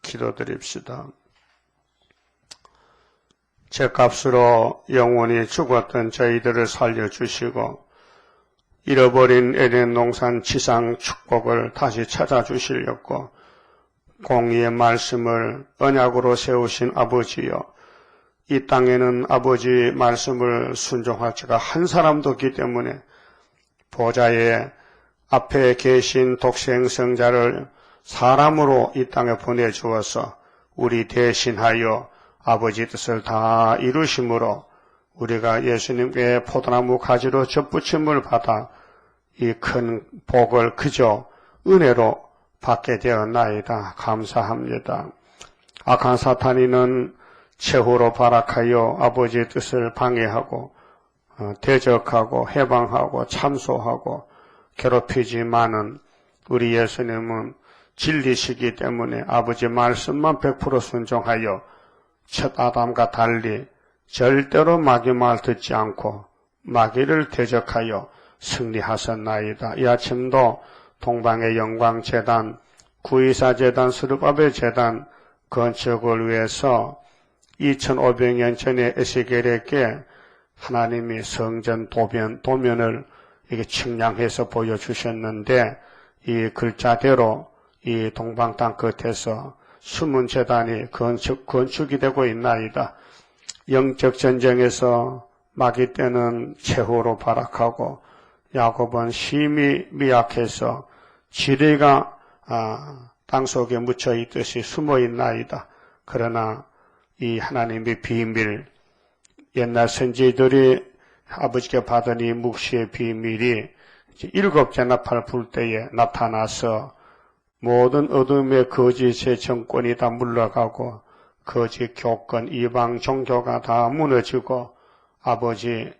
기도드립시다. 죄값으로 영원히 죽었던 저희들을 살려주시고 잃어버린 에덴 동산 지상 축복을 다시 찾아주시려고 공의의 말씀을 언약으로 세우신 아버지여, 이 땅에는 아버지 말씀을 순종할 자가 한 사람도 없기 때문에 보좌의 앞에 계신 독생성자를 사람으로 이 땅에 보내주어서 우리 대신하여 아버지 뜻을 다 이루심으로 우리가 예수님께 포도나무 가지로 접붙임을 받아 이 큰 복을 그저 은혜로 받게 되었나이다. 감사합니다. 악한 사탄이는 최후로 발악하여 아버지의 뜻을 방해하고 대적하고 해방하고 참소하고 괴롭히지만은 우리 예수님은 진리시기 때문에 아버지 말씀만 100% 순종하여 첫 아담과 달리 절대로 마귀 말 듣지 않고 마귀를 대적하여 승리하셨나이다. 이 아침도 동방의 영광재단, 구이사재단, 스룹바벨재단 건축을 위해서 2500년 전에 에스겔에게 하나님이 성전 도면을 이렇게 측량해서 보여주셨는데 이 글자대로 이 동방 땅 끝에서 숨은 재단이 건축이 되고 있나이다. 영적 전쟁에서 마귀 때는 최후로 발악하고 야곱은 힘이 미약해서 지뢰가 땅속에 묻혀 있듯이 숨어 있나이다. 그러나 이 하나님의 비밀, 옛날 선지들이 아버지께 받은 이 묵시의 비밀이 7째 나팔 불 때에 나타나서 모든 어둠의 거짓의 정권이 다 물러가고 거짓 교권, 이방 종교가 다 무너지고 아버지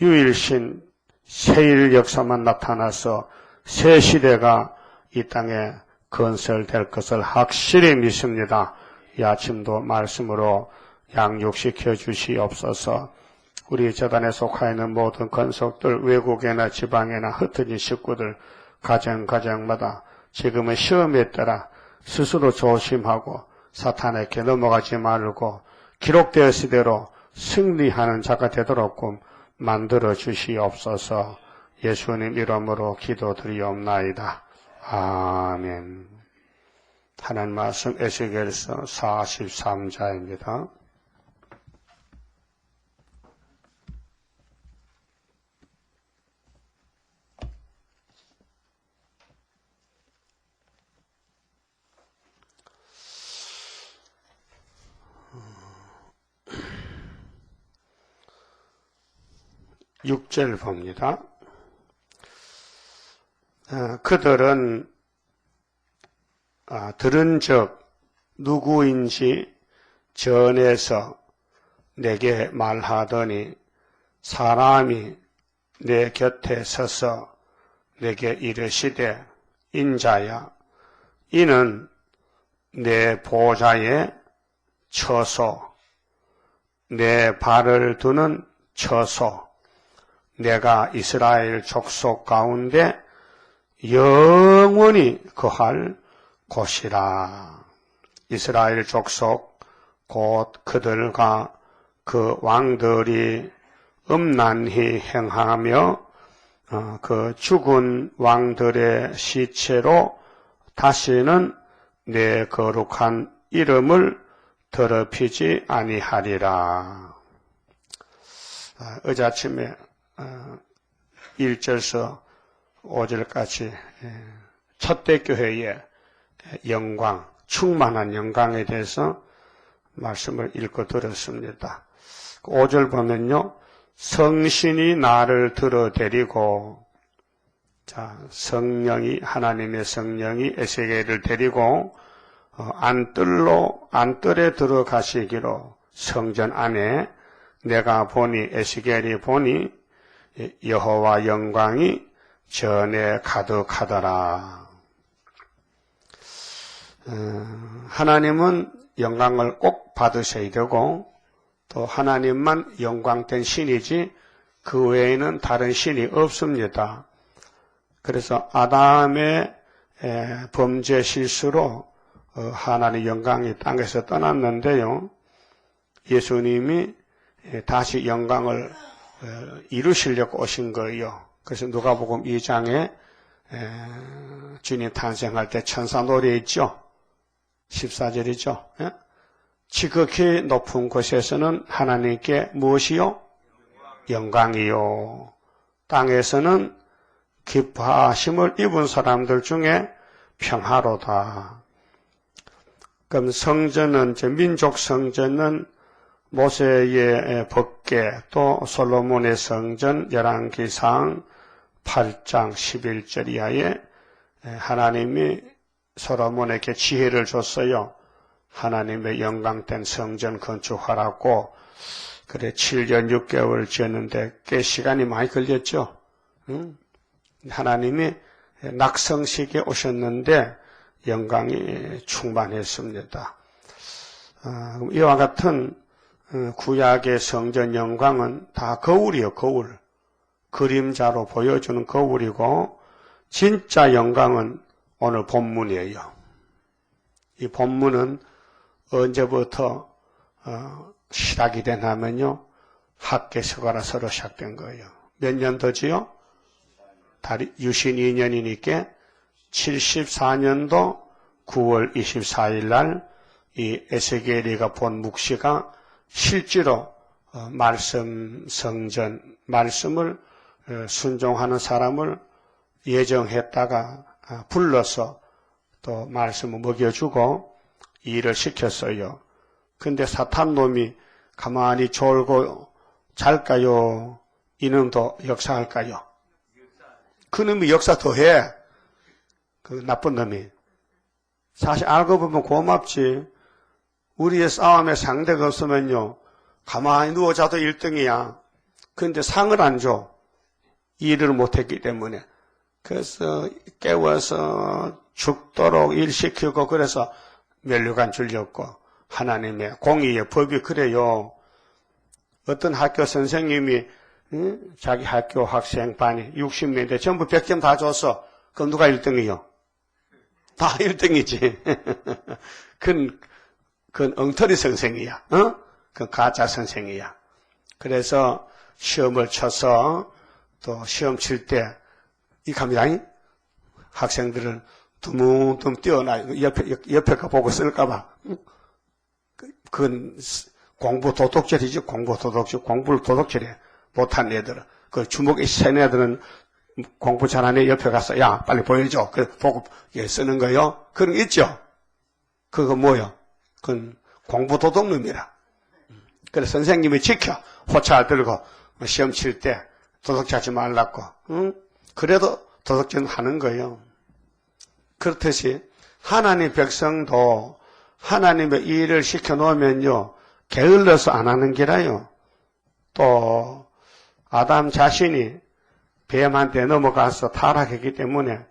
유일신 세일 역사만 나타나서 새 시대가 이 땅에 건설될 것을 확실히 믿습니다. 이 아침도 말씀으로 양육시켜 주시옵소서. 우리 재단에 속하 있는 모든 건속들, 외국에나 지방에나 흩어진 식구들, 가정마다 지금은 시험에 따라 스스로 조심하고 사탄에게 넘어가지 말고 기록되었을 대로 승리하는 자가 되도록 만들어 주시옵소서. 예수님 이름으로 기도드리옵나이다. 아멘. 하나님 말씀 에스겔서 43자입니다. 육 절 봅니다. 그들은 들은 적 누구인지 전에서 내게 말하더니 사람이 내 곁에 서서 내게 이르시되 인자야, 이는 내 보좌의 처소, 내 발을 두는 처소, 내가 이스라엘 족속 가운데 영원히 거할 곳이라. 이스라엘 족속 곧 그들과 그 왕들이 음란히 행하며 그 죽은 왕들의 시체로 다시는 내 거룩한 이름을 더럽히지 아니하리라. 어제 아침에 1절서 5절까지 첫대교회의 영광, 충만한 영광에 대해서 말씀을 읽고 들었습니다. 5절 보면요, 성신이 나를 들어데리고, 성령이, 하나님의 성령이 에스겔을 데리고 안뜰에 들어가시기로 성전 안에 내가 보니, 에스겔이 보니 여호와 영광이 전에 가득하더라. 하나님은 영광을 꼭 받으셔야 되고 또 하나님만 영광된 신이지 그 외에는 다른 신이 없습니다. 그래서 아담의 범죄 실수로 하나님의 영광이 땅에서 떠났는데요. 예수님이 다시 영광을 이루시려고 오신 거예요. 그래서 누가복음 2장에 주님 탄생할 때 천사노래 있죠. 14절이죠. 지극히 높은 곳에서는 하나님께 무엇이요? 영광이요. 땅에서는 기뻐하심을 입은 사람들 중에 평화로다. 그럼 성전은, 민족 성전은 모세의 법궤 또 솔로몬의 성전 열왕기상 8장 11절 이하에 하나님이 솔로몬에게 지혜를 줬어요. 하나님의 영광된 성전 건축하라고. 그래 7년 6개월 지었는데 꽤 시간이 많이 걸렸죠. 하나님이 낙성식에 오셨는데 영광이 충만했습니다. 이와 같은 구약의 성전 영광은 다 거울이요, 거울. 그림자로 보여주는 거울이고, 진짜 영광은 오늘 본문이에요. 이 본문은 언제부터 시작이 되냐면요, 학개서가라서로 시작된 거예요. 몇 년도지요? 유신 2년이니까 74년도 9월 24일 날 이 에스겔이가 본 묵시가 실제로 말씀 성전 말씀을 순종하는 사람을 예정했다가 불러서 또 말씀을 먹여주고 일을 시켰어요. 근데 사탄 놈이 가만히 졸고 잘까요? 이놈도 역사할까요? 그 놈이 역사 더 해. 그 나쁜 놈이. 사실 알고 보면 고맙지. 우리의 싸움에 상대가 없으면요, 가만히 누워 자도 1등이야. 그런데 상을 안 줘. 일을 못했기 때문에. 그래서 깨워서 죽도록 일시키고, 그래서 면류관 줄였고, 하나님의 공의의 법이 그래요. 어떤 학교 선생님이 자기 학교 학생 반이 60명인데 전부 100점 다 줬어. 그럼 누가 1등이요? 다 1등이지. 그건 엉터리 선생이야. 그건 가짜 선생이야. 그래서 시험을 쳐서 또 시험 칠 때 이 갑니다. 학생들은 두뭉두뭉 뛰어나 옆에 거 보고 쓸까봐. 그건 공부 도둑질이지. 공부 도둑질. 공부를 도둑질해. 못한 애들은. 그 주먹이 센 애들은 공부 잘하는 애 옆에 가서 야 빨리 보여줘. 그 보고 쓰는 거요. 그런 거 있죠. 그거 뭐요? 그건 공부 도둑놈이라. 그래서 선생님이 지켜. 호차 들고 시험 칠 때 도둑질하지 말라고. 그래도 도둑질은 하는 거예요. 그렇듯이 하나님 백성도 하나님의 일을 시켜놓으면요, 게을러서 안 하는 게라요. 또 아담 자신이 뱀한테 넘어가서 타락했기 때문에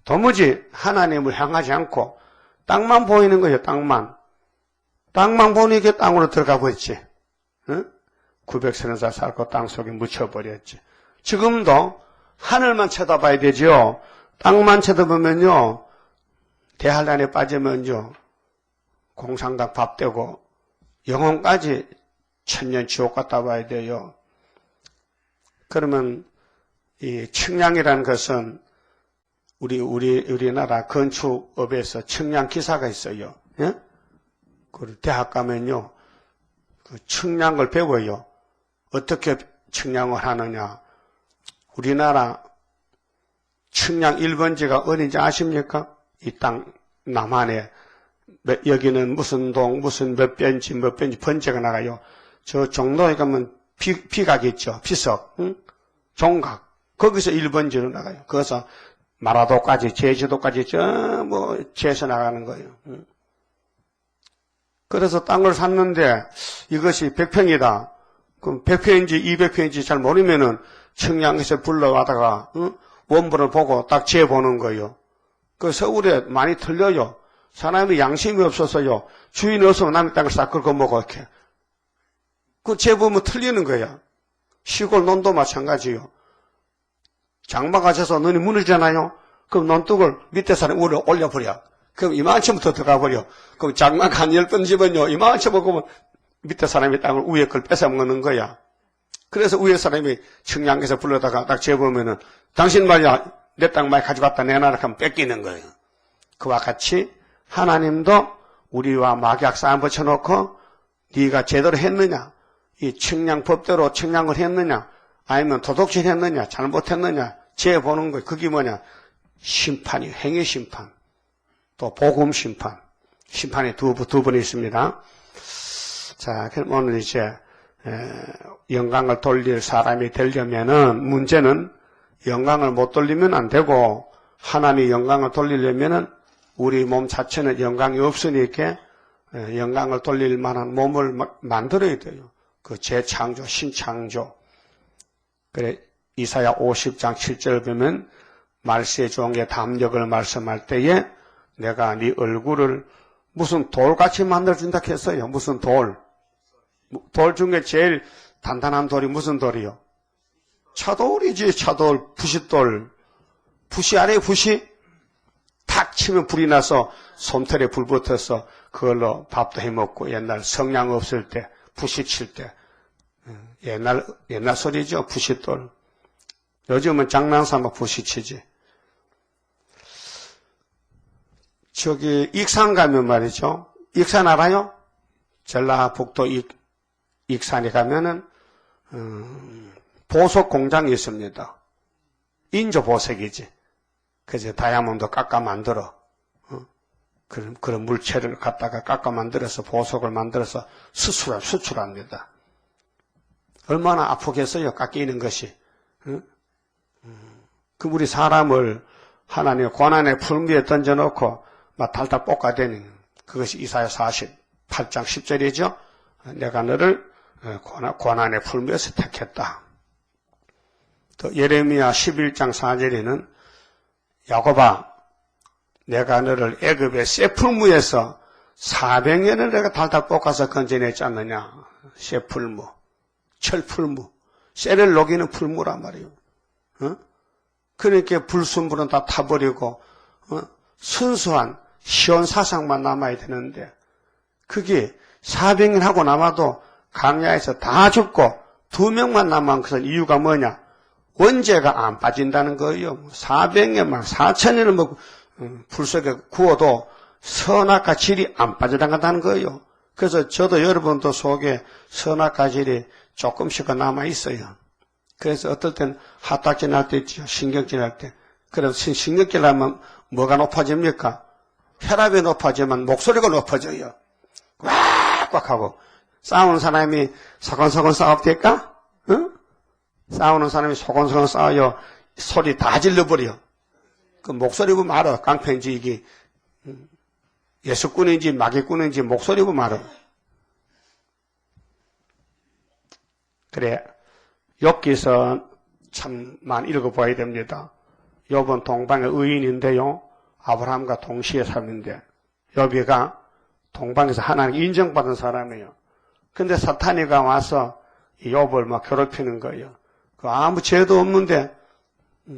도무지 하나님을 향하지 않고 땅만 보이는 거예요. 땅만 보니까 땅으로 들어가 버렸지. 930살 살고 땅 속에 묻혀버렸지. 지금도 하늘만 쳐다봐야 되죠. 땅만 쳐다보면요, 대한란에 빠지면요, 공상당 밥 되고 영혼까지 천년 지옥 갔다 와야 돼요. 그러면 이 측량이라는 것은 우리나라 건축업에서 측량 기사가 있어요. 예? 그 대학 가면요, 그 측량을 배워요. 어떻게 측량을 하느냐. 우리나라 측량 1번지가 어딘지 아십니까? 이 땅 남한에 여기는 무슨 동 무슨 몇 변지 번지가 나가요. 저 종로에 가면 비각 있죠. 비석, 종각. 거기서 1번지로 나가요. 거기서 마라도까지 제주도까지 전부 재서 나가는 거예요. 그래서 땅을 샀는데 이것이 100평이다. 그럼 100평인지 200평인지 잘 모르면은 청량에서 불러가다가 원본을 보고 딱 재보는 거예요. 그 서울에 많이 틀려요. 사람이 양심이 없어서요. 주인이 없으면 남의 땅을 싹 긁어 먹어 이렇게. 그 재보면 틀리는 거야. 시골 논도 마찬가지요. 장마가 져서 눈이 무너지잖아요. 그럼 논둑을 밑에 사람이 올려버려. 그럼 이만큼부터 들어가 버려. 그럼 장막 한 10번 집은요, 이만큼 먹으면 밑에 사람이 땅을 위에 걸 뺏어 먹는 거야. 그래서 위에 사람이 청량에서 불러다가 딱 재보면은, 당신 말이야, 내 땅 많이 가져갔다 내놔라 하면 뺏기는 거예요. 그와 같이 하나님도 우리와 막약 싸움 붙여놓고, 네가 제대로 했느냐, 이 청량법대로 청량을 했느냐, 아니면 도덕질 했느냐, 잘못했느냐, 재보는 거예요. 그게 뭐냐? 심판이, 행위 심판, 또 복음 심판. 심판이 두 번이 있습니다. 자, 그럼 오늘 이제, 영광을 돌릴 사람이 되려면은, 문제는 영광을 못 돌리면 안 되고, 하나님의 영광을 돌리려면은, 우리 몸 자체는 영광이 없으니까, 영광을 돌릴 만한 몸을 만들어야 돼요. 그 재창조, 신창조. 그래, 이사야 50장 7절 보면 말세의 종의 담력을 말씀할 때에 내가 네 얼굴을 무슨 돌같이 만들어준다 했어요. 무슨 돌. 돌 중에 제일 단단한 돌이 무슨 돌이요? 차돌이지, 차돌, 부싯돌. 부시 아래 부시? 탁 치면 불이 나서 솜털에 불 붙어서 그걸로 밥도 해먹고 옛날 성냥 없을 때, 부시 칠 때. 옛날 소리죠. 부싯돌. 요즘은 장난삼아 부시 치지. 저기 익산 가면 말이죠. 익산 알아요? 전라북도 익산에 가면은 보석 공장이 있습니다. 인조 보석이지. 그래서 다이아몬드 깎아 만들어. 그런 물체를 갖다가 깎아 만들어서 보석을 만들어서 수출합니다. 얼마나 아프겠어요, 깎이는 것이. 그 우리 사람을 하나님의 고난의 풀무에 던져놓고 막 달달 볶아대는 그것이 이사야 48장 10절이죠. 내가 너를 고난의 풀무에서 택했다. 또 예레미야 11장 4절에는 야곱아, 내가 너를 애굽의 새 풀무에서 400년을 내가 달달 볶아서 건져냈지 않느냐. 새 풀무, 철풀무, 쇠를 녹이는 풀무란 말이에요. 그러니까 불순물은 다 타버리고 순수한 시온 사상만 남아야 되는데 그게 400년 하고 남아도 강야에서 다 죽고 2명만 남은 것은 이유가 뭐냐? 원죄가 안 빠진다는 거예요. 400년만 4,000년을 먹고 불 속에 구워도 선악과 질이 안 빠져나간다는 거예요. 그래서 저도 여러분도 속에 선악과 질이 조금씩 남아 있어요. 그래서 어떨 땐 핫딱질 날 때 있죠. 신경질 할 때. 그래서 신경질 하면 뭐가 높아집니까? 혈압이 높아지면 목소리가 높아져요. 꽉꽉 하고. 싸우는 사람이 서건서건 싸웁니까? 응? 싸우는 사람이 소곤소곤 싸워요. 소리 다 질러버려. 그 목소리고 말어. 깡패인지 예수꾼인지 마귀꾼인지 목소리고 말어. 그래. 욥기서 참 많이 읽어봐야 됩니다. 욥은 동방의 의인인데요. 아브라함과 동시에 살는데 욥이가 동방에서 하나님 인정받은 사람이에요. 근데 사탄이가 와서 욥을 막 괴롭히는 거예요. 그 아무 죄도 없는데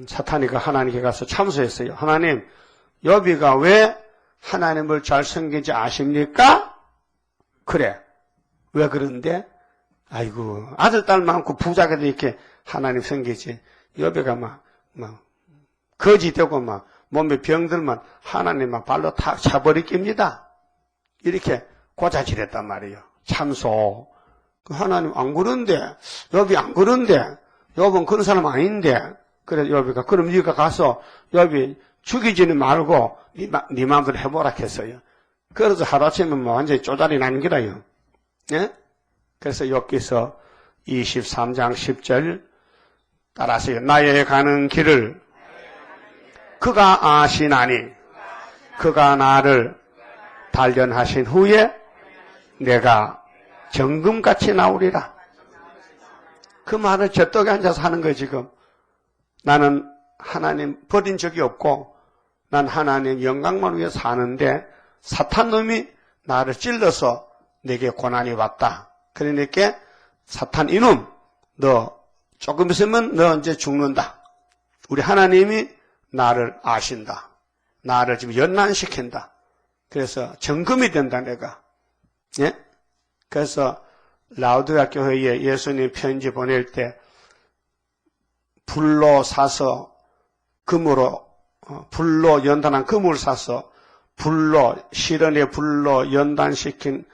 사탄이가 하나님께 가서 참소했어요. 하나님, 욥이가 왜 하나님을 잘 섬기지 아십니까? 그래. 왜 그런데? 아이고, 아들, 딸 많고 부자가 이렇게 하나님 섬기지. 욥이가 막 거지 되고 막 몸에 병들만 하나님 막 발로 탁 차버리깁니다. 이렇게 고자질했단 말이에요. 참소. 하나님 안 그런데, 욥이 안 그런데, 욥은 그런 사람 아닌데. 그래, 욥이가, 그럼 네가 가서 욥이 죽이지는 말고 네 마음대로 해보라 했어요. 그래서 하루아침에 완전히 쪼다리 나는 거라요. 예? 그래서 욥기서 23장 10절 따라서요. 나의 가는 길을 그가 아시나니 그가 나를 단련하신 후에 내가 정금같이 나오리라. 그 말을 젖독에 앉아서 하는 거예요, 지금. 나는 하나님 버린 적이 없고 난 하나님 영광만 위해 사는데 사탄 놈이 나를 찔러서 내게 고난이 왔다. 그러니까 사탄 이놈, 너 조금 있으면 너 이제 죽는다. 우리 하나님이 나를 아신다. 나를 지금 연난시킨다. 그래서 정금이 된다, 내가. 예? 그래서 라우디아 교회에 예수님 편지 보낼 때 불로 사서 금으로, 불로 연단한 금을 사서 불로, 실현의 불로 연단시킨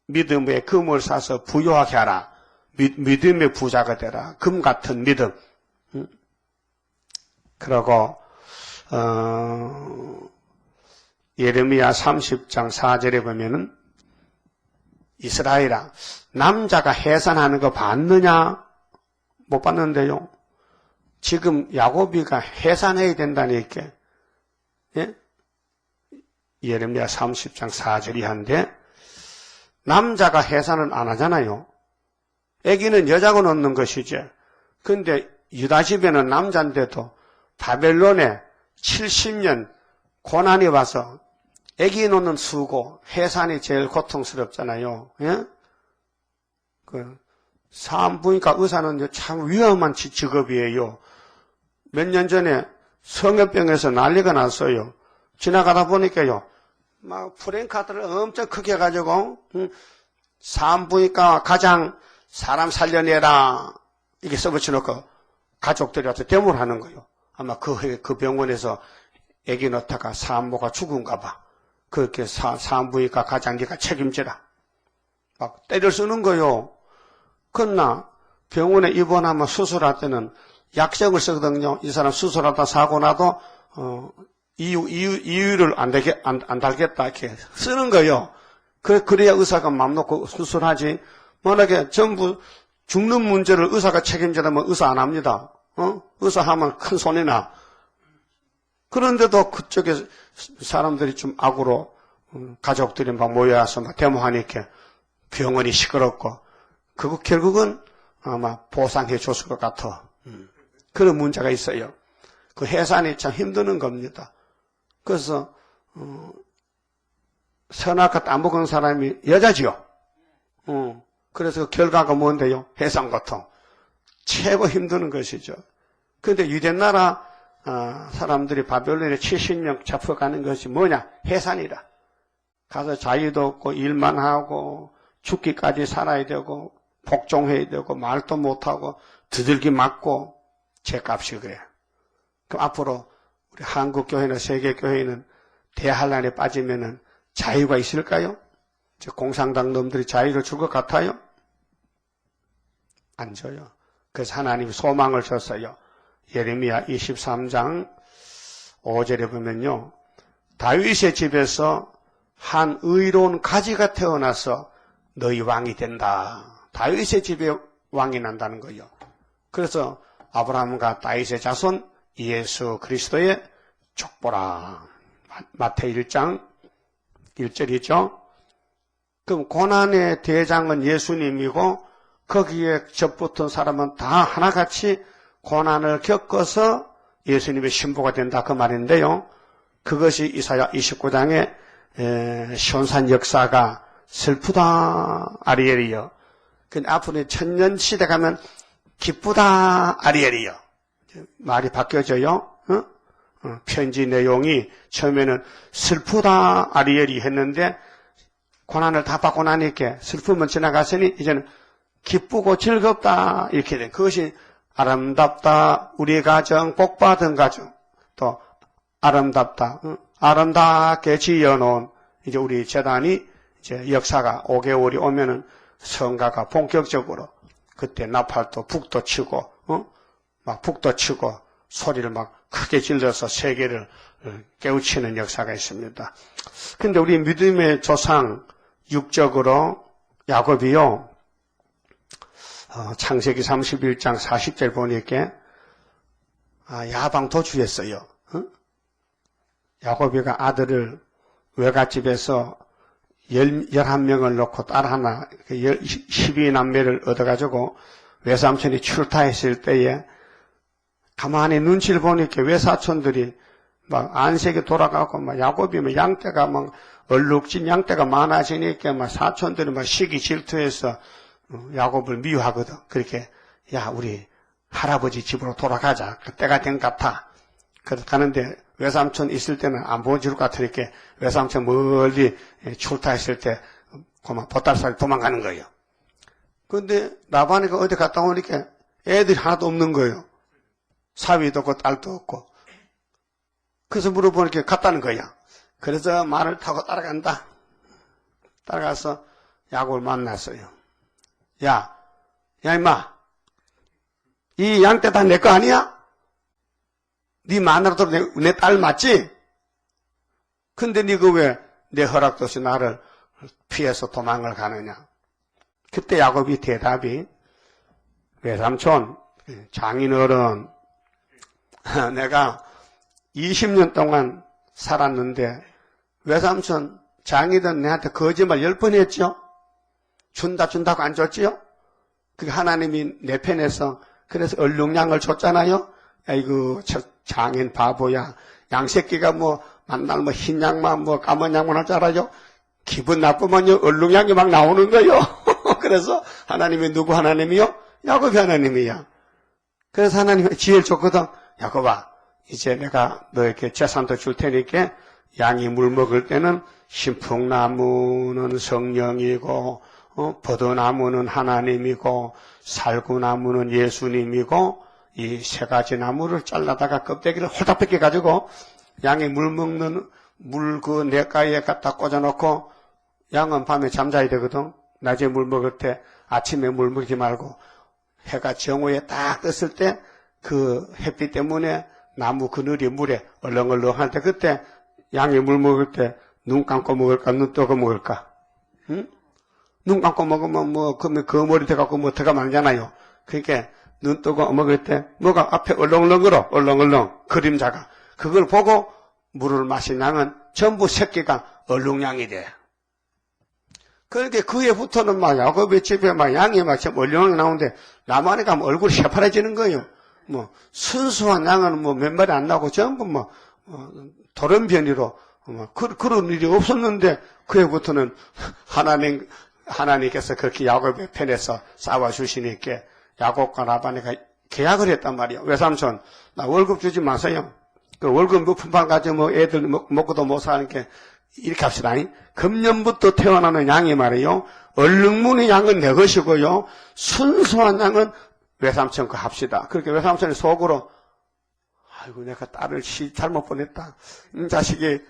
믿음의 금을 사서 부유하게 하라. 믿음의 부자가 되라. 금 같은 믿음. 그러고 예레미야 30장 4절에 보면은 이스라엘아, 남자가 해산하는 거 봤느냐? 못 봤는데요. 지금 야곱이가 해산해야 된다니까. 예? 예레미야 30장 4절이 한데 남자가 해산을 안 하잖아요. 아기는 여자가 놓는 것이죠. 근데 유다 집에는 남자인데도 바벨론에 70년 고난이 와서 아기 놓는 수고, 해산이 제일 고통스럽잖아요. 예? 산부인과 의사는 참 위험한 직업이에요. 몇 년 전에 성형병에서 난리가 났어요. 지나가다 보니까요, 막 프랭카드를 엄청 크게 해가지고 산부인과 가장 사람 살려내라 이게 써붙여놓고 가족들이 와서 데모를 하는 거예요. 아마 그 병원에서 아기 넣다가 산모가 죽은가 봐. 그렇게 산부인과 가장기가 책임지라. 막 때려 쓰는 거요. 그러나 병원에 입원하면 수술할 때는 약정을 쓰거든요. 이 사람 수술하다 사고 나도 이유를 안 달겠다 이렇게 쓰는 거요. 그래야 의사가 마음 놓고 수술하지. 만약에 전부 죽는 문제를 의사가 책임지라면 의사 안 합니다. 의사 하면 큰 손이 나. 그런데도 그쪽에 사람들이 좀 악으로 가족들이 막 모여서 막 데모하니까 병원이 시끄럽고 그거 결국은 아마 보상해 줬을 것 같아. 그런 문제가 있어요. 그 해산이 참 힘드는 겁니다. 그래서 선악과 안 먹은 사람이 여자지요. 그래서 결과가 뭔데요? 해산 고통. 최고 힘드는 것이죠. 그런데 유대 나라 사람들이 바벨론에 70년 잡혀가는 것이 뭐냐? 해산이라. 가서 자유도 없고 일만 하고 죽기까지 살아야 되고 복종해야 되고 말도 못하고 두들기 맞고 죄값이 그래요. 그럼 앞으로 우리 한국 교회나 세계 교회는 대환란에 빠지면은 자유가 있을까요? 공산당 놈들이 자유를 줄 것 같아요? 안 줘요. 그래서 하나님이 소망을 줬어요. 예레미야 23장 5절에 보면요. 다윗의 집에서 한 의로운 가지가 태어나서 너희 왕이 된다. 다윗의 집에 왕이 난다는 거예요. 그래서 아브라함과 다윗의 자손 예수 그리스도의 족보라. 마태 1장 1절이죠. 그럼 고난의 대장은 예수님이고 거기에 접붙은 사람은 다 하나같이 고난을 겪어서 예수님의 신부가 된다 그 말인데요. 그것이 이사야 29장의 시온산 역사가 슬프다 아리엘이요. 근데 앞으로 천년시대 가면 기쁘다 아리엘이요. 말이 바뀌어져요. 편지 내용이 처음에는 슬프다 아리엘이 했는데 고난을 다 받고 나니까 슬픔은 지나갔으니 이제는 기쁘고 즐겁다 이렇게 된 그것이 아름답다 우리 가정 복받은 가정 또 아름답다 아름답게 지어놓은 이제 우리 재단이 이제 역사가 5개월이 오면은 성가가 본격적으로 그때 나팔도 북도 치고 막 북도 치고 소리를 막 크게 질러서 세계를 깨우치는 역사가 있습니다. 근데 우리 믿음의 조상 육적으로 야곱이요. 창세기 31장 40절 보니까 야방 도주했어요. 야곱이가 아들을 외갓집에서 11명을 놓고 딸 하나 12남매를 얻어가지고 외삼촌이 출타했을 때에 가만히 눈치를 보니까 외사촌들이 막 안색이 돌아가고 막 야곱이 막 양떼가 막 얼룩진 양떼가 많아지니까 막 사촌들이 막 시기 질투해서 야곱을 미워하거든. 그렇게 야 우리 할아버지 집으로 돌아가자. 그 때가 된 것 같아. 그래서 가는데 외삼촌 있을 때는 안 보여줄 것 같으니까 외삼촌 멀리 출타했을 때 그만 보따리살이 도망가는 거예요. 그런데 라반이가 어디 갔다 오니까 애들이 하나도 없는 거예요. 사위도 없고 딸도 없고. 그래서 물어보니까 갔다는 거야. 그래서 말을 타고 따라간다. 따라가서 야곱을 만났어요. 야 임마, 이 양떼 다 내 거 아니야? 네 마누라도 내 딸 맞지? 근데 네가 왜 내 허락도 없이 나를 피해서 도망을 가느냐? 그때 야곱이 대답이, 외삼촌, 장인어른, 내가 20년 동안 살았는데 외삼촌 장인은 내한테 거짓말 10번 했죠? 준다고 안 줬지요? 그게 하나님이 내 편에서 그래서 얼룩량을 줬잖아요? 아이고, 저 장인 바보야. 양새끼가 만날 흰 양만 까만 양만 할 줄 알아요? 기분 나쁘면요, 얼룩량이 막 나오는 거요. 그래서 하나님이 누구 하나님이요? 야곱이 하나님이야. 그래서 하나님이 지혜를 줬거든. 야곱아, 이제 내가 너에게 재산도 줄 테니까 양이 물 먹을 때는 신풍나무는 성령이고, 버드나무는 하나님이고, 살구나무는 예수님이고, 이 세 가지 나무를 잘라다가 껍데기를 홀딱 벗겨가지고 양이 물 먹는 물 그 냇가에 갖다 꽂아놓고 양은 밤에 잠자야 되거든. 낮에 물 먹을 때 아침에 물 먹지 말고 해가 정오에 딱 떴을 때 그 햇빛 때문에 나무 그늘이 물에 얼렁얼렁할 때 그때 양이 물 먹을 때 눈 감고 먹을까 눈 뜨고 먹을까? 응? 눈 감고 먹으면 그러면 그 머리 돼갖고 들어가 말잖아요. 그러니까 눈 뜨고 먹을 때 뭐가 앞에 얼렁얼렁거려 얼렁얼렁 그림자가 그걸 보고 물을 마시냐면 전부 새끼가 얼룩양이 돼. 그러니까 그 해부터는 막 야곱의 집에 막 양이 막 얼렁얼렁 나오는데 나만에 가면 얼굴이 새파래지는 거예요. 순수한 양은 몇 마리 안 나오고 전부 돌연변이로 그런 일이 없었는데 그 해부터는 하나님께서 그렇게 야곱의 편에서 싸워주시니까 야곱과 라반이가 계약을 했단 말이야. 외삼촌, 나 월급 주지 마세요. 그 월급 몇푼만 가지고 애들 먹고도 못 사니까 이렇게 합시다. 금년부터 태어나는 양이 말이에요. 얼룩무늬 양은 내 것이고요. 순수한 양은 외삼촌 거 합시다. 그렇게 외삼촌이 속으로 아이고 내가 딸을 잘못 보냈다. 자식이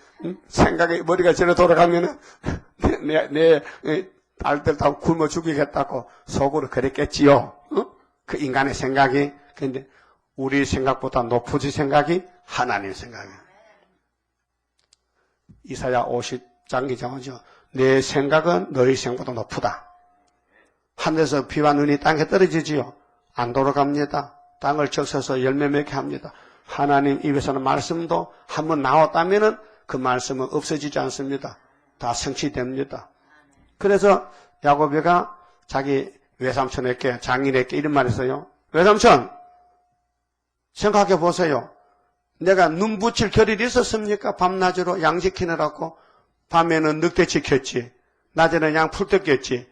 생각에 머리가 저래 돌아가면은 내 딸들 다 굶어 죽이겠다고 속으로 그랬겠지요. 그 인간의 생각이. 근데 우리 생각보다 높으지 생각이 하나님 생각이에요. 이사야 50장 기자오죠. 내 생각은 너희 생각보다 높다. 하늘에서 비와 눈이 땅에 떨어지지요. 안 돌아갑니다. 땅을 적셔서 열매 맺게 합니다. 하나님 입에서는 말씀도 한번 나왔다면은 그 말씀은 없어지지 않습니다. 다 성취됩니다. 그래서 야곱이가 자기 외삼촌에게 장인에게 이런 말을 했어요. 외삼촌 생각해 보세요. 내가 눈 붙일 겨를이 있었습니까? 밤낮으로 양 지키느라고. 밤에는 늑대 지켰지. 낮에는 양 풀 뜯겼지.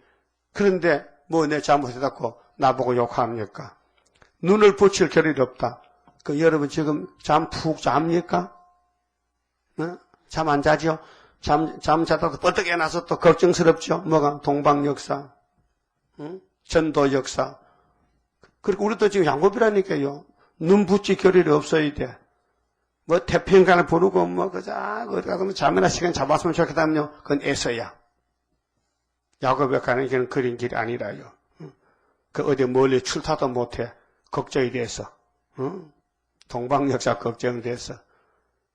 그런데 내 잘못했다고 나보고 욕합니까? 눈을 붙일 겨를이 없다. 여러분 지금 잠 푹 잡니까? 잠 안 자죠? 잠 자다가 뻗떡 일어나서 또 걱정스럽죠? 뭐가? 동방 역사, 전도 역사. 그리고 우리도 지금 양곱이라니까요. 눈 붙일 겨를이 없어야 돼. 태평강을 부르고, 어디 가서 잠이나 시간 잡았으면 좋겠다면요. 그건 애써야. 야곱에 가는 길은 그린 길이 아니라요. 어디 멀리 출타도 못해. 걱정이 돼서. 동방 역사 걱정돼서.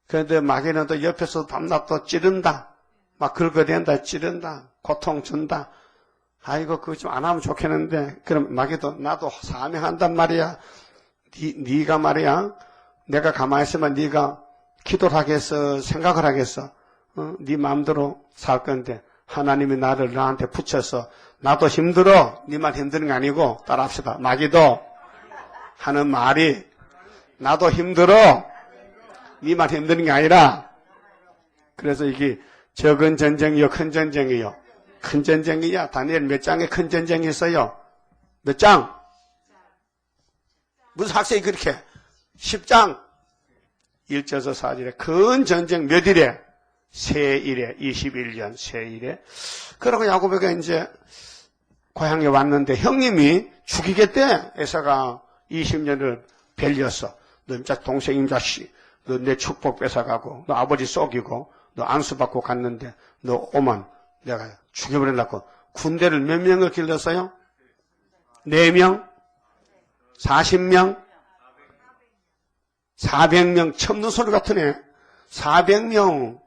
그런데 마귀는 또 옆에서 밤낮 또 찌른다. 막 긁어댄다, 찌른다, 고통 준다. 아이고, 그거 좀 안 하면 좋겠는데. 그럼 마귀도 나도 사명한단 말이야. 네가 말이야. 내가 가만히 있으면 네가 기도를 하겠어, 생각을 하겠어. 네 마음대로 살 건데 하나님이 나를 나한테 붙여서 나도 힘들어. 네만 힘드는 게 아니고 따라합시다. 마귀도 하는 말이 나도 힘들어. 네만 힘드는 게 아니라. 그래서 이게 적은 전쟁이요, 큰 전쟁이요. 큰 전쟁이야. 다니엘 몇 장에 큰 전쟁이 있어요? 몇 장? 무슨 학생이 그렇게? 10장. 1절에서 4절에 큰 전쟁 몇 일에? 세일에, 21년 세일에. 그러고 야곱에게 이제 고향에 왔는데 형님이 죽이겠대. 에서가 20년을 별렸어. 너 진짜 동생인 자식. 너 내 축복 뺏어가고, 너 아버지 속이고, 너 안수받고 갔는데, 너 오면 내가 죽여버리려고. 군대를 몇 명을 길렀어요? 4명? 40명? 400명. 처음는 소리 같으네. 400명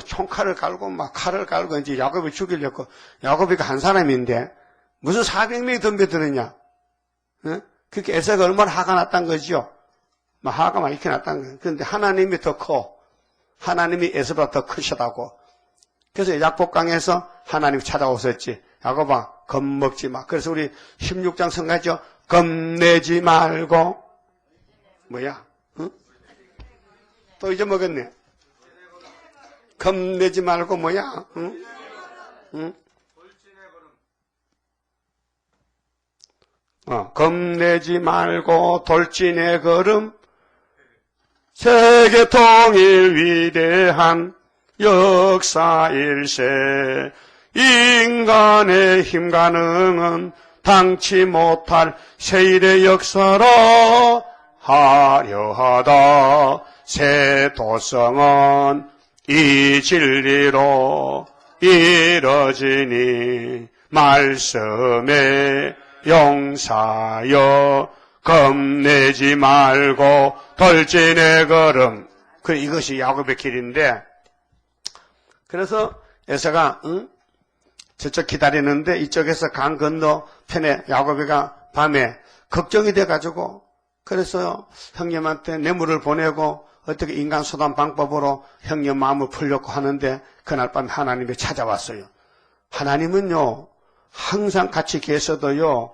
총칼을 갈고 막 칼을 갈고 이제 야곱을 죽이려고. 야곱이가 한 사람인데 무슨 400명이 덤벼드느냐. 어? 그렇게 에서가 얼마나 화가 났단 거지요. 막 화가 막 이렇게 났단 거예요. 그런데 하나님이 더 커. 하나님이 에서보다 더 크시다고. 그래서 약복강에서 하나님이 찾아오셨지. 야곱아 겁먹지 마. 그래서 우리 16장 성가죠. 겁내지 말고 뭐야? 응? 또 잊어먹었네. 겁내지 말고 뭐야? 응? 응? 겁내지 말고 돌진의 걸음. 세계 통일 위대한 역사일세. 인간의 힘 가능은 당치 못할 세일의 역사라 하려하다. 새 도성은 이 진리로 이뤄지니 말씀에 용사여 겁내지 말고 돌진의 걸음. 이것이 야곱의 길인데, 그래서 에서가 저쪽 기다리는데 이쪽에서 강 건너 편에 야곱이가 밤에 걱정이 돼가지고, 그래서 형님한테 뇌물을 보내고 어떻게 인간 수단 방법으로 형님 마음을 풀려고 하는데 그날 밤에 하나님이 찾아왔어요. 하나님은요 항상 같이 계셔도요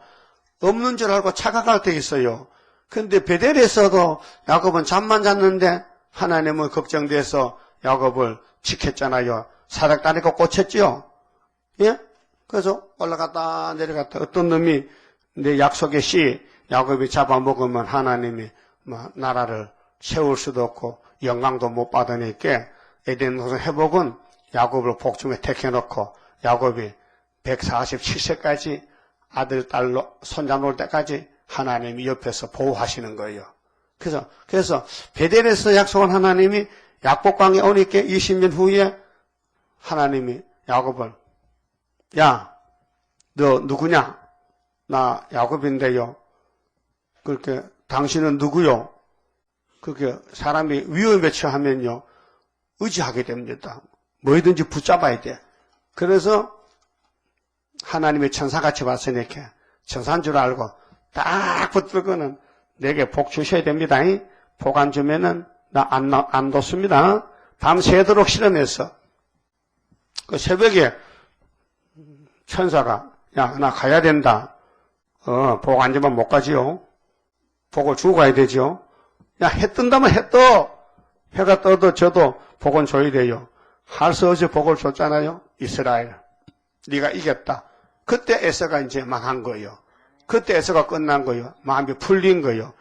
없는 줄 알고 착각할 때 있어요. 그런데 베델에서도 야곱은 잠만 잤는데 하나님은 걱정돼서 야곱을 지켰잖아요. 사닥다리가 꽂혔죠. 예? 그래서 올라갔다 내려갔다 어떤 놈이 내 약속의 씨 야곱이 잡아먹으면 하나님이 나라를 세울 수도 없고 영광도 못 받으니까 에덴 동산 회복은 야곱을 복중에 택해놓고 야곱이 147세까지 아들, 딸로 손자 놓을 때까지 하나님이 옆에서 보호하시는 거예요. 그래서 베델에서 약속한 하나님이 약복강에 오니까 20년 후에 하나님이 야곱을 야, 너 누구냐? 나 야곱인데요. 그렇게 당신은 누구요? 그렇게 사람이 위험에 처하면요 의지하게 됩니다. 뭐든지 붙잡아야 돼. 그래서 하나님의 천사같이 왔으니까 천사인 줄 알고 딱 붙들고는 내게 복 주셔야 됩니다. 복 안 주면은 나 안 뒀습니다. 밤새도록 실험해서 그 새벽에 천사가 야, 나 가야 된다. 복 안 주면 못 가지요. 복을 주고 가야 되죠. 야, 해 뜬다면 해 떠. 해가 떠도 저도 복은 줘야 돼요. 할 수 없이 복을 줬잖아요. 이스라엘. 네가 이겼다. 그때 에서가 이제 망한 거예요. 그때 에서가 끝난 거예요. 마음이 풀린 거예요.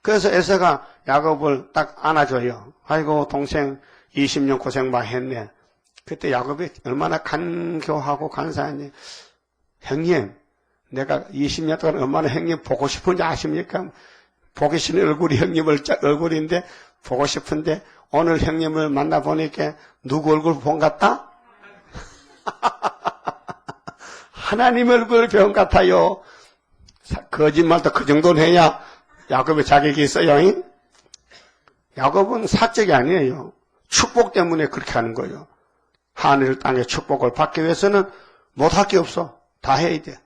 그래서 에서가 야곱을 딱 안아줘요. 아이고 동생 20년 고생 많이 했네. 그때 야곱이 얼마나 간교하고 간사하니. 형님, 내가 20년 동안 얼마나 형님 보고 싶은지 아십니까? 보기 싫은 얼굴이 형님 얼굴인데 보고 싶은데 오늘 형님을 만나보니까 누구 얼굴 본 것 같다? 하나님 얼굴 배운 것 같아요. 거짓말도 그 정도는 해야 야곱의 자격이 있어요. 야곱은 사적이 아니에요. 축복 때문에 그렇게 하는 거예요. 하늘 땅의 축복을 받기 위해서는 못할 게 없어. 다 해야 돼.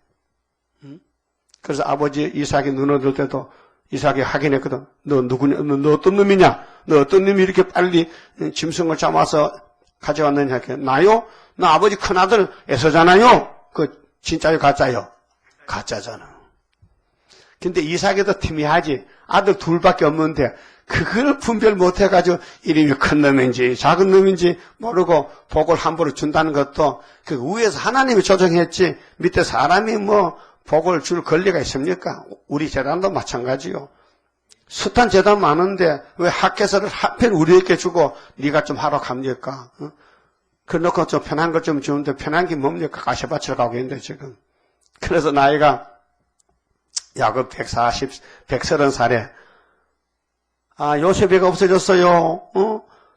그래서 아버지 이삭이 눈 얻을 때도 이삭이 확인했거든. 너 누구냐? 너 어떤 놈이냐? 너 어떤 놈이 이렇게 빨리 짐승을 잡아서 가져왔느냐? 나요? 나 아버지 큰아들 에서잖아요. 그 진짜요 가짜요? 가짜잖아. 근데 이삭이도 팀이하지. 아들 둘밖에 없는데 그걸 분별 못해가지고 이름이 큰 놈인지 작은 놈인지 모르고 복을 함부로 준다는 것도 그 위에서 하나님이 조정했지 밑에 사람이 뭐 복을 줄 권리가 있습니까? 우리 재단도 마찬가지요. 숱한 재단 많은데 왜 학개서를 하필 우리에게 주고 네가 좀 하러 갑니까? 그래놓고 좀 편한 것 좀 주는데 편한 게 뭡니까? 가시밭을 가고 있는데 지금. 그래서 나이가 야곱 130살에 요셉이가 없어졌어요.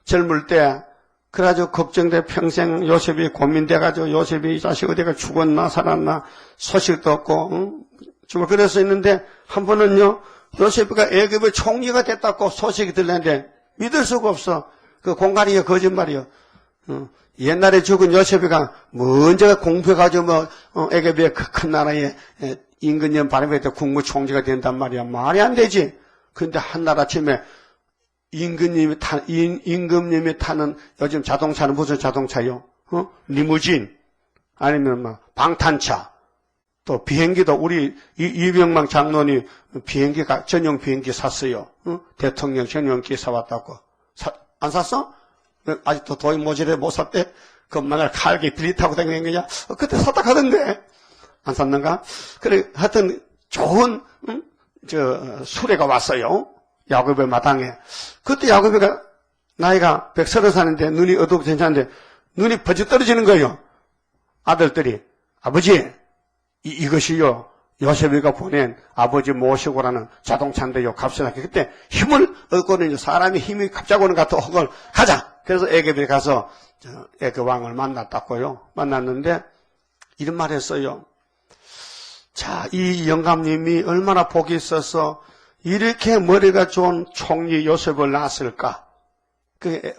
젊을 때. 그래가지고 걱정돼 평생 요셉이 고민돼가지고 요셉이 이 자식 어디가 죽었나 살았나 소식도 없고 죽을 그래서 있는데 한 번은요 요셉이가 애굽의 총리가 됐다고 소식이 들렸는데 믿을 수가 없어. 그 공갈이가 거짓말이요. 옛날에 죽은 요셉이가 먼저 공부해가지고 애굽의 큰 나라에 임금님 바람에 국무총리가 된단 말이야. 말이 안 되지. 근데 한날 아침에 임금님이 타는 요즘 자동차는 무슨 자동차요? 리무진 아니면 막 방탄차 또 비행기도 우리 이병만 장로님 비행기가 전용 비행기 샀어요. 대통령 전용기 사왔다고. 안 샀어? 아직도 돈이 모자래 못 샀대? 그만을 칼게 빌리 타고 다니는 거냐? 그때 샀다 하던데 안 샀는가? 그래 하여튼 좋은 수레가 왔어요. 야곱의 마당에. 그때 야곱이가 나이가 130살인데 눈이 어둡고 괜찮은데 눈이 버쩍 떨어지는 거예요. 아들들이 아버지 이것이요 요셉이가 보낸 아버지 모시고라는 자동차인데요 갑시다. 그때 힘을 얻고는 사람이 힘이 갑자기 오는 것 같아. 혹은 가자. 그래서 애굽에 가서 애굽 왕을 만났다고요. 만났는데 이런 말 했어요. 자, 이 영감님이 얼마나 복이 있어서 이렇게 머리가 좋은 총리 요셉을 낳았을까? 그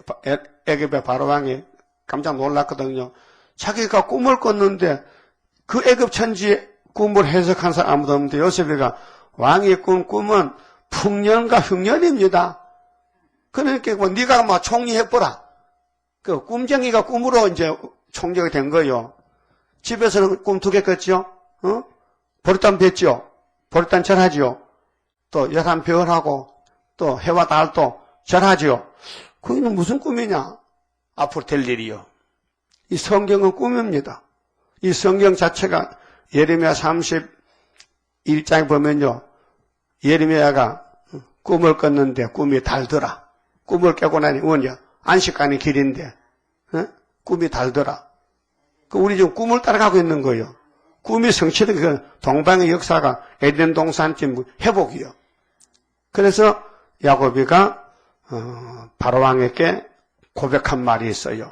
애굽의 바로왕이 깜짝 놀랐거든요. 자기가 꿈을 꿨는데 그 애굽 천지의 꿈을 해석한 사람 아무도 없는데 요셉이가 왕이 꾼 꿈은 풍년과 흉년입니다. 그러니까 뭐 네가 뭐 총리 해보라. 그 꿈쟁이가 꿈으로 이제 총리가 된 거예요. 집에서는 꿈 2개 꿨죠? 보리단 뵀죠? 보리단 절하지요? 또 11별하고 또 해와 달도 절하지요. 그게는 무슨 꿈이냐? 앞으로 될 일이요. 이 성경은 꿈입니다. 이 성경 자체가 예레미야 31장에 보면요. 예레미야가 꿈을 꿨는데 꿈이 달더라. 꿈을 깨고 나니 뭐냐? 안식 가는 길인데 꿈이 달더라. 우리 지금 꿈을 따라가고 있는 거예요. 꿈이 성취된 그 동방의 역사가 에덴 동산쯤 회복이요. 그래서 야곱이가 바로왕에게 고백한 말이 있어요.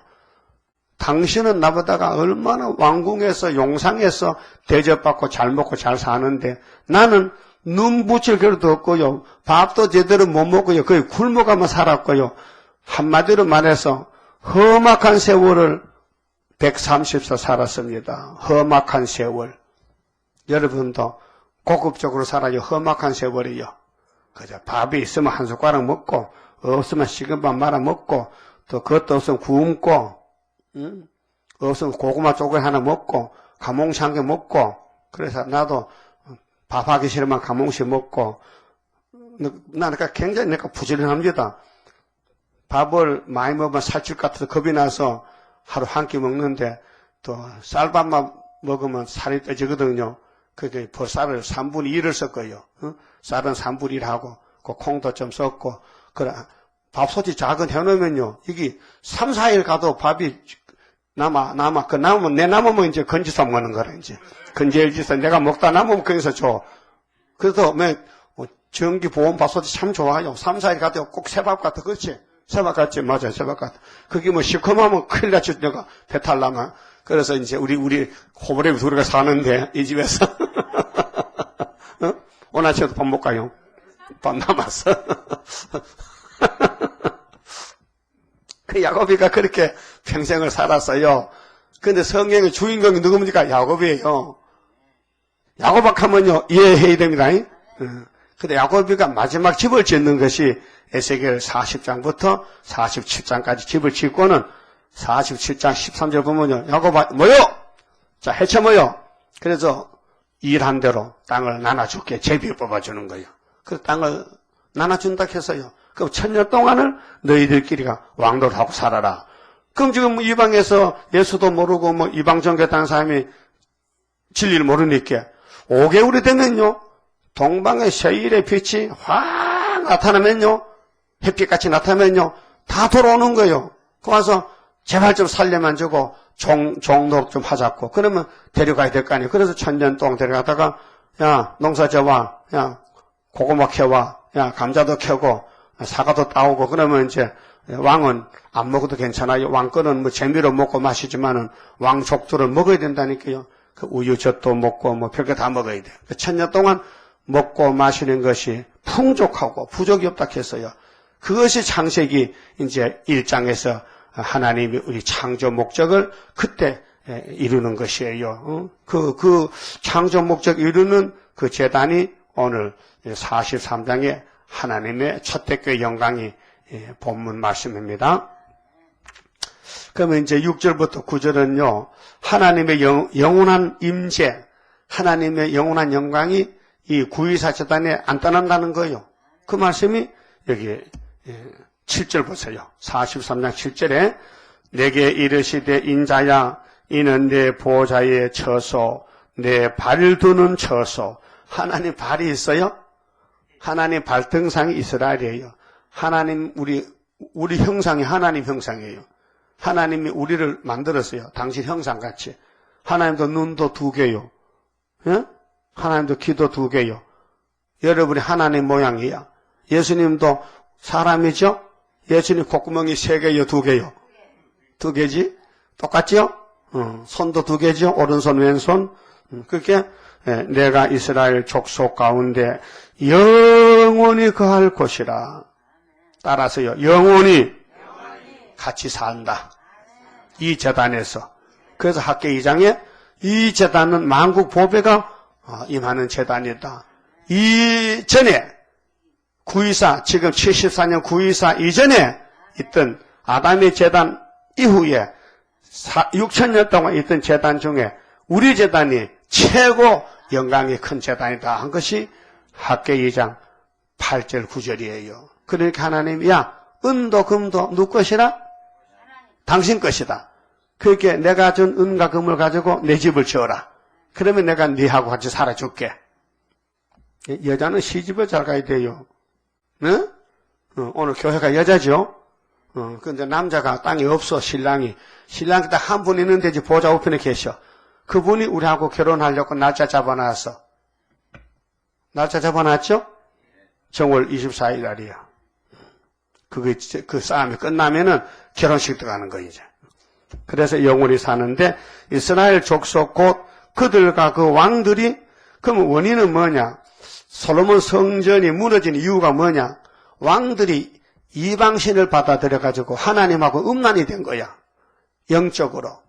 당신은 나보다가 얼마나 왕궁에서 용상에서 대접받고 잘 먹고 잘 사는데 나는 눈 붙일 겨를도 없고요. 밥도 제대로 못 먹고요. 거의 굶어가며 살았고요. 한마디로 말해서 험악한 세월을 130세 살았습니다. 험악한 세월. 여러분도 고급적으로 살아요. 험악한 세월이요. 그저 밥이 있으면 한 숟가락 먹고 없으면 식은 밥 말아 먹고 또 그것도 없으면 굶고 없으면 고구마 쪼그리 하나 먹고 가몽시 한 개 먹고 그래서 나도 밥하기 싫으면 가몽시 먹고 나니까 굉장히 내가 부지런합니다. 밥을 많이 먹으면 살찔 것 같아서 겁이 나서 하루 한 끼 먹는데 또 쌀밥만 먹으면 살이 빼지거든요. 그게 쌀을 3분의 1을 섞어요. 쌀은 3분의 1 하고 그 콩도 좀 섞고 그래 밥솥이 작은 해놓으면요 이게 3, 4일 가도 밥이 남아 그 남으면 내 남으면 이제 건지서 먹는 거라 이제 건질지서 내가 먹다 남으면 거기서 줘. 그래서 전기 보온 밥솥이 참 좋아요. 3, 4일 가도 꼭 새밥 같아. 그렇지? 새밥 같지? 맞아요. 새밥 같아. 그게 시커먼면 큰일 났지. 내가 배탈 나면. 그래서 이제 우리 호버레비 둘이가 사는데 이 집에서 오늘 아침에도 밥 못 가요. 밥 남았어. 그 야곱이가 그렇게 평생을 살았어요. 근데 성경의 주인공이 누굽니까? 야곱이에요. 야곱악 하면요, 이해해야 됩니다. 근데 야곱이가 마지막 집을 짓는 것이 에스겔 40장부터 47장까지 집을 짓고는 47장 13절 보면요, 야곱아, 모여! 자, 해쳐 모여! 그래서 일한 대로 땅을 나눠줄게. 제비 뽑아주는 거예요. 그 땅을 나눠준다 했어요. 그럼 1000년 동안을 너희들끼리가 왕도를 하고 살아라. 그럼 지금 이방에서 예수도 모르고 이방 종교다는 사람이 진리를 모르니까 5개월이 되면요 동방의 세일의 빛이 확 딱 나타나면요, 햇빛같이 나타나면요, 다 돌아오는 거예요. 그 와서 제발 좀 살려만 주고 종노릇 좀 하자고. 그러면 데려가야 될 거 아니에요. 그래서 1000년 동안 데려가다가 야 농사 져와, 야 고구마 캐와, 야 감자도 캐고 사과도 따오고. 그러면 이제 왕은 안 먹어도 괜찮아요. 왕권은 뭐 재미로 먹고 마시지만은 왕족들은 먹어야 된다니까요. 그 우유젓도 먹고 뭐 별게 다 먹어야 돼요. 1000년 동안 먹고 마시는 것이 풍족하고 부족이 없다 했어요. 그것이 창세기 이제 1장에서 하나님이 우리 창조 목적을 그때 이루는 것이에요. 그 창조 목적 이루는 그 제단이 오늘 43장에 하나님의 첫대교의 영광이 본문 말씀입니다. 그러면 이제 6절부터 9절은요, 하나님의 영원한 임재, 하나님의 영원한 영광이 이 구이사 제단에 안 떠난다는 거예요. 그 말씀이 여기 7절 보세요. 43장 7절에 내게 이르시되 인자야 이는 내 보좌에 처소 내 발을 두는 처소. 하나님 발이 있어요? 하나님 발등상이 이스라엘이에요. 하나님 우리 형상이 하나님 형상이에요. 하나님이 우리를 만들었어요. 당신 형상같이. 하나님도 눈도 2개요. 예? 하나님도 귀도 2개요. 여러분이 하나님 모양이야. 예수님도 사람이죠? 예수님 콧구멍이 3개요, 2개요? 2개지? 똑같죠? 손도 2개죠? 오른손, 왼손. 그렇게 내가 이스라엘 족속 가운데 영원히 거할 곳이라. 따라서요, 영원히 같이 산다. 이 제단에서. 그래서 학계 2장에 이 제단은 만국 보배가 임하는 제단이다. 이전에 924, 지금 74년 924 이전에 있던 아담의 제단 이후에 6000년 동안 있던 제단 중에 우리 제단이 최고 영광이 큰 제단이다 한 것이 학계 2장 8절 9절이에요. 그러니까 하나님이 야 은도 금도 누구 것이라? 당신 것이다. 그렇게 내가 준 은과 금을 가지고 내 집을 지어라. 그러면 내가 네하고 같이 살아줄게. 여자는 시집을 잘 가야 돼요. 네? 오늘 교회가 여자죠? 근데 남자가 땅에 없어, 신랑이 딱 한 분 있는데 이제 보좌 우편에 계셔. 그분이 우리하고 결혼하려고 날짜 잡아놨어. 날짜 잡아놨죠? 정월 24일 날이야. 그 싸움이 끝나면은 결혼식 들어가는 거, 이제. 그래서 영원히 사는데, 이스라엘 족속 곧 그들과 그 왕들이, 그럼 원인은 뭐냐? 솔로몬 성전이 무너진 이유가 뭐냐? 왕들이 이방신을 받아들여가지고 하나님하고 음란이 된 거야. 영적으로.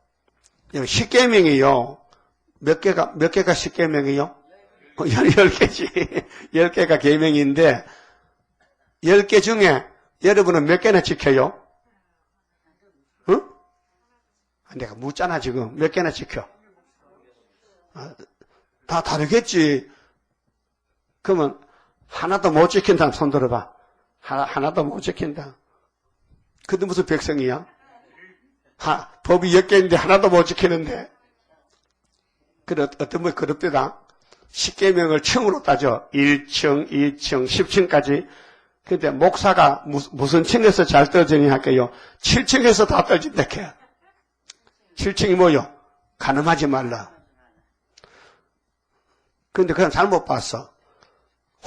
십계명이요. 몇 개가 십계명이요? 10개지. 10개가 계명인데, 10개 중에 여러분은 몇 개나 지켜요? 응? 내가 묻잖아, 지금. 몇 개나 지켜? 다 다르겠지. 그러면 하나도 못 지킨다면 손 들어봐. 하나도 못 지킨다. 근데 무슨 백성이야? 법이 10개인데 하나도 못 지키는데. 그래, 어떤 분이 그럽디다. 10계명을 층으로 따져. 1층, 2층, 10층까지. 근데 목사가 무슨 층에서 잘 떨어지니 할게요. 7층에서 다 떨어진다, 걔. 7층이 뭐요? 가늠하지 말라. 근데 그냥 잘못 봤어.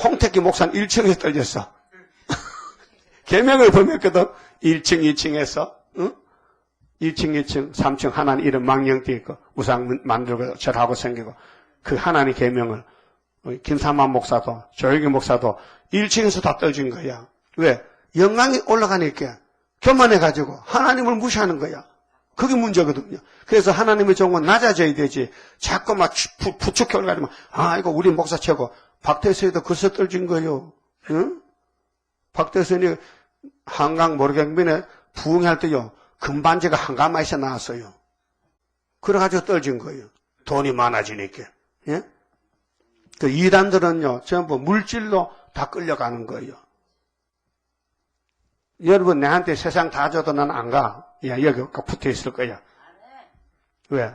홍택기 목사는 1층에서 떨어졌어. 계명을 범했거든. 1층, 2층에서. 응? 1층, 2층, 3층 하나님 이름 망령띠 있고 우상 만들고 절하고 생기고 그 하나님 계명을 김삼만 목사도 조혁이 목사도 1층에서 다 떨어진 거야. 왜? 영광이 올라가니까 교만해가지고 하나님을 무시하는 거야. 그게 문제거든요. 그래서 하나님의 종은 낮아져야 되지. 자꾸 막 부축해 올라가면 이거 우리 목사 최고. 박태선이도 그래서 떨어진 거예요. 응? 박태선이 한강 모르겠는데 부흥할 때요. 금반지가 한가마에서 나왔어요. 그래가지고 떨어진 거예요. 돈이 많아지니까. 예? 그 이단들은요, 전부 물질로 다 끌려가는 거예요. 여러분, 내한테 세상 다 줘도 난 안 가. 야, 여기 붙어 있을 거야. 왜?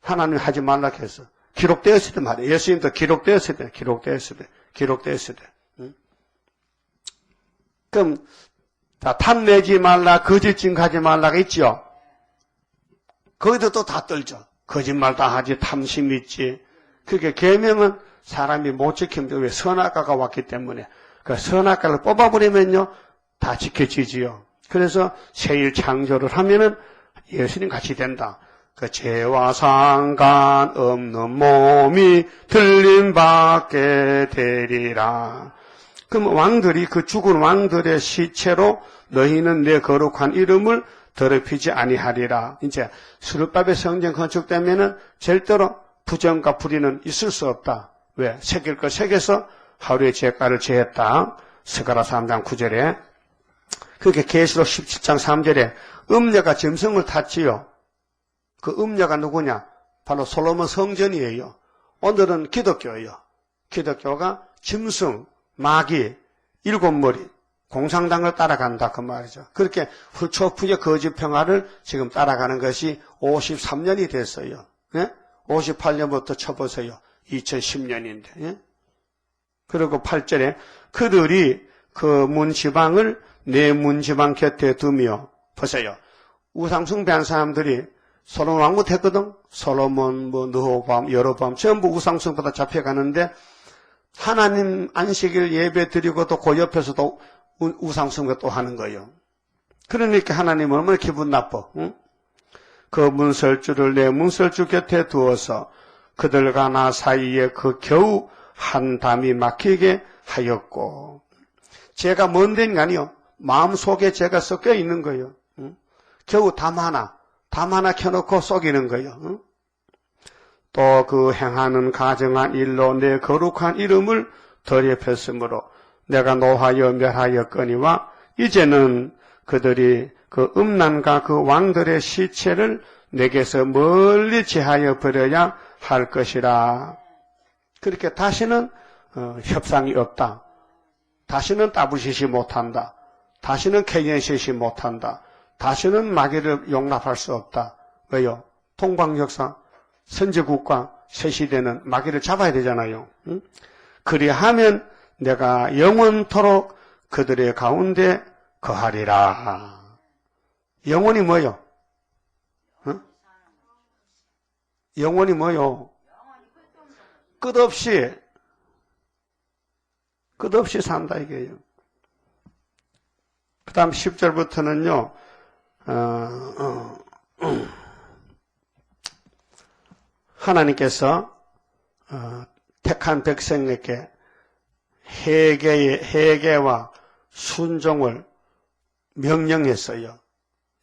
하나님 하지 말라 했어. 기록되었을 때 말이야. 예수님도 기록되었을 때. 응? 그럼 다 탐내지 말라, 거짓증 가지 말라가 있죠. 거기도 또 다 떨죠. 거짓말 다 하지, 탐심 있지. 그게 계명은 사람이 못 지키면 왜 선악과가 왔기 때문에 그 선악과를 뽑아버리면요 다 지켜지지요. 그래서 세일 창조를 하면은 예수님 같이 된다. 그 죄와 상관없는 몸이 들림받게 되리라. 그럼 왕들이 그 죽은 왕들의 시체로 너희는 내 거룩한 이름을 더럽히지 아니하리라. 이제 스룹바벨 성전 건축되면은 절대로 부정과 불의는 있을 수 없다. 왜? 새길 걸 새겨서 하루의 죄가를 제했다. 스가랴 3장 9절에. 그렇게 계시록 17장 3절에 음녀가 짐승을 탔지요. 그 음녀가 누구냐? 바로 솔로몬 성전이에요. 오늘은 기독교예요. 기독교가 짐승, 마귀, 일곱머리, 공산당을 따라간다 그 말이죠. 그렇게 훌초푸의 거짓 평화를 지금 따라가는 것이 53년이 됐어요. 예? 58년부터 쳐보세요. 2010년인데. 예? 그리고 8절에 그들이 그 문지방을 내 문지방 곁에 두며 보세요. 우상숭배한 사람들이 솔로몬 왕국 했거든. 솔로몬, 느호밤, 여로밤 전부 우상숭배다 잡혀가는데 하나님 안식일 예배 드리고도 그 옆에서도 우상숭배 또 하는 거예요. 그러니까 하나님은 얼마나 기분 나빠. 응? 그 문설주를 내 문설주 곁에 두어서 그들과 나 사이에 그 겨우 한 담이 막히게 하였고 제가 먼 데는 아니요. 마음속에 제가 섞여 있는 거예요. 응? 겨우 담 하나 켜놓고 속이는 거예요. 응? 또 그 행하는 가정한 일로 내 거룩한 이름을 더럽혔으므로 내가 노하여 멸하였거니와 이제는 그들이 그 음란과 그 왕들의 시체를 내게서 멀리 제하여 버려야 할 것이라. 그렇게 다시는 협상이 없다. 다시는 따부시시 못한다. 다시는 캐년시시 못한다. 다시는 마귀를 용납할 수 없다. 왜요? 통방역사 선제국가 새 시대는 마귀를 잡아야 되잖아요. 응? 그리하면 내가 영원토록 그들의 가운데 거하리라. 영원이 뭐요? 응? 영원이 뭐요? 끝없이 산다 이게요. 그 다음 10절부터는요, 하나님께서 택한 백성에게 회개와 순종을 명령했어요.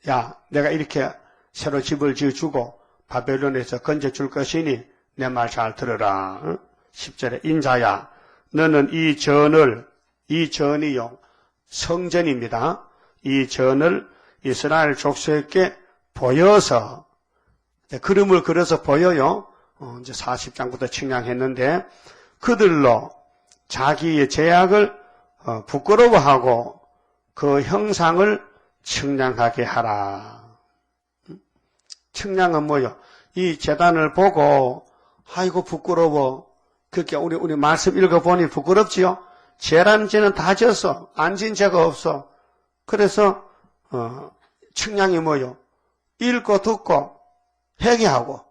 야, 내가 이렇게 새로 집을 지어주고 바벨론에서 건져줄 것이니 내 말 잘 들어라. 10절에 인자야, 너는 이 전이요, 성전입니다. 이 전을 이스라엘 족속에게 보여서, 그림을 그려서 보여요. 이제 40장부터 측량했는데, 그들로 자기의 죄악을 부끄러워하고 그 형상을 측량하게 하라. 측량은 뭐요? 이 제단을 보고 아이고 부끄러워. 그렇게 우리 말씀 읽어보니 부끄럽지요? 죄라는 죄는 다 졌어. 안 진 죄가 없어. 그래서 측량이 뭐요? 읽고 듣고 회개하고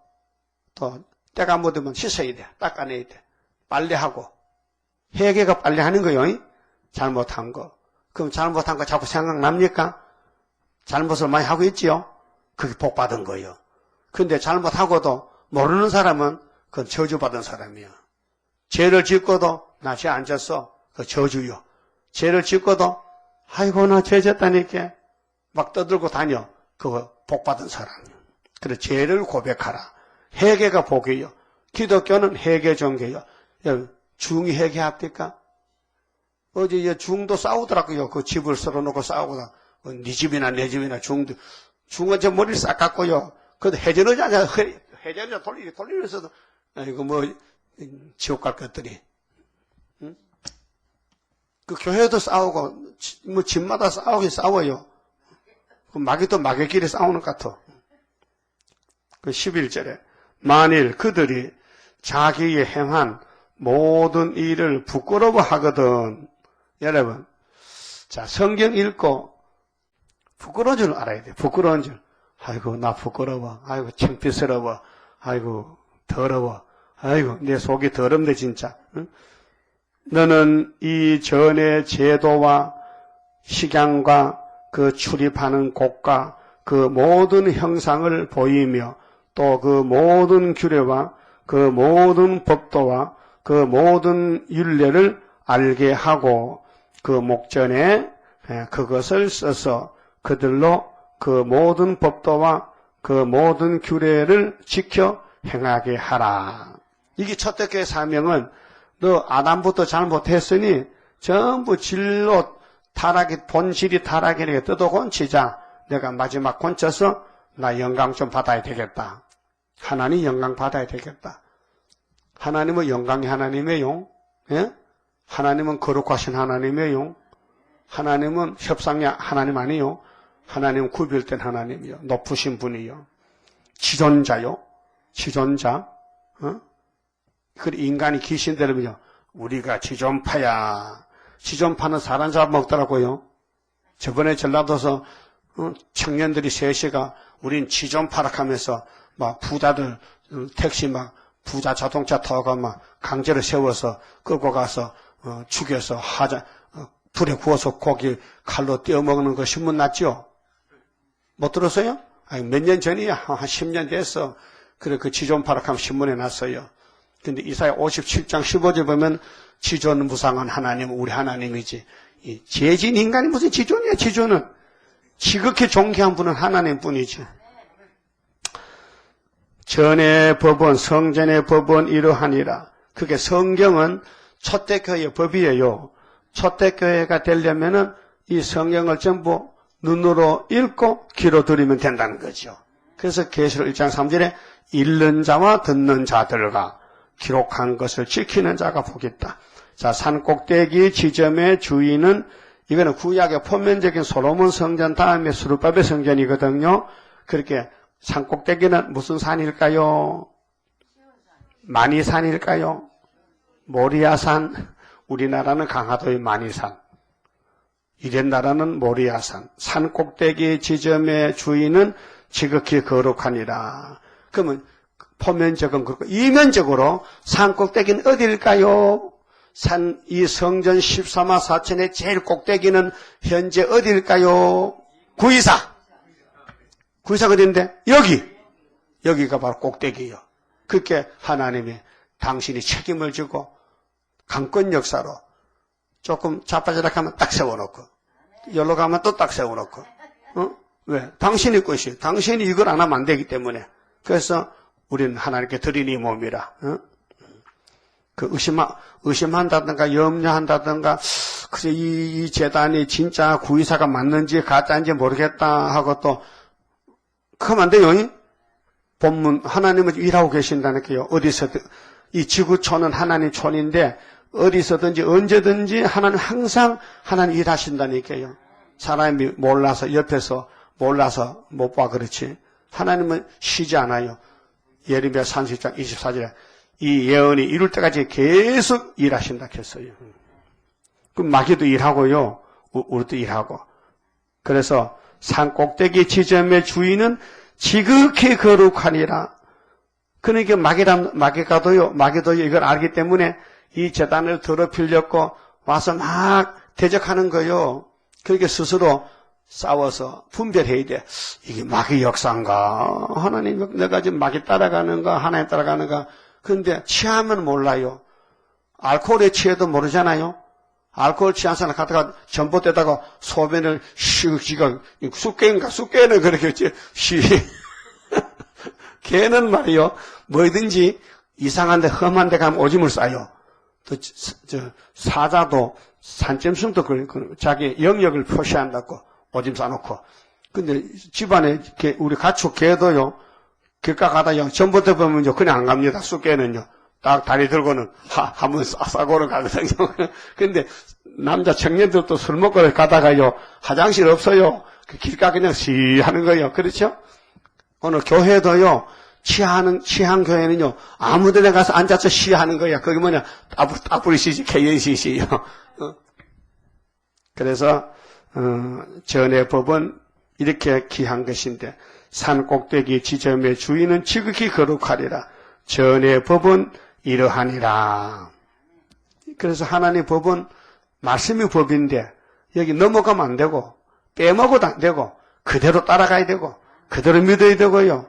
또 때가 묻으면 씻어야 돼. 닦아내야 돼. 빨래하고. 회개가 빨래하는 거요. 잘못한 거. 그럼 잘못한 거 자꾸 생각납니까? 잘못을 많이 하고 있지요? 그게 복받은 거예요. 근데 잘못하고도 모르는 사람은 그건 저주받은 사람이야. 죄를 짓고도 나 죄 안 졌어. 그 저주요. 죄를 짓고도 아이고 나 죄 졌다니까 막 떠들고 다녀. 그거 복받은 사람이야. 그래 죄를 고백하라. 회개가 복이요. 기독교는 회개 종교요. 중이 회개합니까? 어제 중도 싸우더라고요. 그 집을 썰어놓고 싸우고 네 집이나 내 집이나 중은 저 머리를 싹 깎고요. 그래도 해전하지 않냐. 해전하자 돌리면서도 이거 뭐 지옥 갈 것들이. 응? 그 교회도 싸우고 뭐 집마다 싸워요. 그 마귀도 마귀끼리 싸우는 것 같아. 그 11절에 만일 그들이 자기의 행한 모든 일을 부끄러워하거든. 여러분 자, 성경 읽고 부끄러운 줄 알아야 돼. 부끄러운 줄. 아이고, 나 부끄러워. 아이고, 창피스러워. 아이고, 더러워. 아이고, 내 속이 더럽네, 진짜. 응? 너는 이 전의 제도와 식양과 그 출입하는 곳과 그 모든 형상을 보이며 또 그 모든 규례와 그 모든 법도와 그 모든 율례를 알게 하고 그 목전에 그것을 써서 그들로 그 모든 법도와 그 모든 규례를 지켜 행하게 하라. 이게 초대교회 사명은 너 아담부터 잘못했으니 전부 진로 타락이 본질이 타락이니까 뜯어 곤치자. 내가 마지막 곤쳐서 나 영광 좀 받아야 되겠다. 하나님 영광 받아야 되겠다. 하나님은 영광이 하나님이에요. 예? 하나님은 거룩하신 하나님이에요. 하나님은 협상의 하나님 아니요. 하나님은 구별된 하나님이요. 높으신 분이요. 지존자요. 지존자. 그 인간이 귀신들은요. 우리가 지존파야. 지존파는 사람 잡아먹더라고요. 저번에 전라도에서 청년들이 셋이가 우린 지존파락하면서 막 부자들 택시 막 부자 자동차 타고 막 강제로 세워서 끌고 가서 죽여서 불에 구워서 고기 칼로 떼어 먹는 거 신문 났죠? 못 들었어요? 아니, 몇 년 전이야. 한 10년 됐어. 그래 그 지존파락하면 신문에 났어요. 근데 이사야 57장 15절 보면 지존무상한 하나님은 우리 하나님이지. 이 죄진 인간이 무슨 지존이야, 지존은. 지극히 존귀한 분은 하나님뿐이지. 전의 법은 성전의 법은 이러하니라. 그게 성경은 초대교회의 법이에요. 초대교회가 되려면은 이 성경을 전부 눈으로 읽고 귀로 들으면 된다는 거죠. 그래서 계시록 1장 3절에 읽는 자와 듣는 자들과 기록한 것을 지키는 자가 복있다. 자, 산꼭대기 지점의 주인은 이거는 구약의 포면적인 솔로몬 성전 다음에 스룹바벨 성전이거든요. 그렇게 산꼭대기는 무슨 산일까요? 마니산일까요? 모리아산. 우리나라는 강화도의 마니산. 이런 나라는 모리아산. 산꼭대기 지점의 주인은 지극히 거룩하니라. 그러면 포면적은 그렇고 이면적으로 산꼭대기는 어디일까요? 이 성전 14마 4천의 제일 꼭대기는 현재 어디일까요? 구이사. 구이사가 어딘데? 여기가 바로 꼭대기예요. 그렇게 하나님이 당신이 책임을 지고 강권 역사로 조금 자빠져락하면 딱 세워놓고 열로 가면 또 딱 세워놓고 왜? 당신이 것이 당신이 이걸 안 하면 안 되기 때문에 그래서 우리는 하나님께 드린 이 몸이라 그 의심한다든가 염려한다든가 그래서 이 재단이 진짜 구이사가 맞는지 가짜인지 모르겠다 하고 또 그러면 안 돼요. 본문 하나님은 일하고 계신다니까요. 어디서든 이 지구촌은 하나님 촌인데 어디서든지 언제든지 하나님 항상 하나님 일하신다니까요. 사람이 몰라서 옆에서 몰라서 못 봐 그렇지. 하나님은 쉬지 않아요. 예레미야 30장 24절에 이 예언이 이룰 때까지 계속 일하신다 했어요. 그럼 마귀도 일하고요. 우리도 일하고. 그래서 산꼭대기 지점의 주인은 지극히 거룩하니라. 그러니까 마귀도 이걸 알기 때문에 이 재단을 더럽히려고 와서 막 대적하는 거요. 그렇게 스스로 싸워서 분별해야 돼. 이게 마귀 역사인가? 하나님 내가 지금 마귀 따라가는가? 하나님 따라가는가? 그런데 취하면 몰라요. 알코올에 취해도 모르잖아요. 알코올 취한 사람 갖다가 전봇대다가 소변을 지가 쑥개는 그렇게 걔는 말이요. 뭐든지 이상한데 험한데 가면 오줌을 싸요. 또 사자도 산점승도 자기 영역을 표시한다고 오줌 싸놓고. 근데 집안에 우리 가축 개도요. 길가 가다요. 전봇대 보면요. 그냥 안 갑니다. 쑥개는요. 딱 다리 들고는 한번 싸고는 가거든요. 근데 남자 청년들도 술 먹고 가다가요. 화장실 없어요. 그 길가 그냥 시 하는 거예요. 그렇죠? 오늘 교회도요. 취한 교회는요. 아무 데나 가서 앉아서 시하는 거야. 그게 뭐냐. 따블 시지 KNCC요. 그래서 전의 법은 이렇게 귀한 것인데 산 꼭대기 지점의 주인은 지극히 거룩하리라. 전의 법은 이러하니라. 그래서 하나님 법은 말씀이 법인데 여기 넘어가면 안 되고 빼먹어도 안 되고 그대로 따라가야 되고 그대로 믿어야 되고요.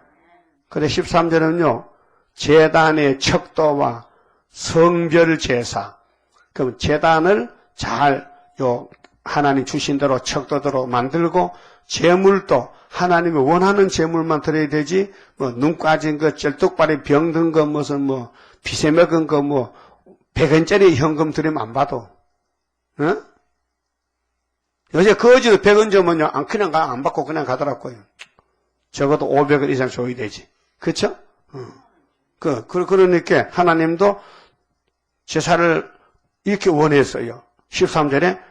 그래 13절은요. 제단의 척도와 성별 제사. 그럼 제단을 잘 하나님 주신 대로 척도대로 만들고 제물도 하나님이 원하는 제물만 드려야 되지 눈 까진 거, 쩔뚝발에 병든 거, 무슨 피세 먹은 거 100원짜리 현금 드리면 안 받아. 어? 요새 거지도 100원 주면요, 그냥 안 받고 그냥 가더라고요. 적어도 500원 이상 줘야 되지. 그쵸? 그러니까 하나님도 제사를 이렇게 원했어요. 13절에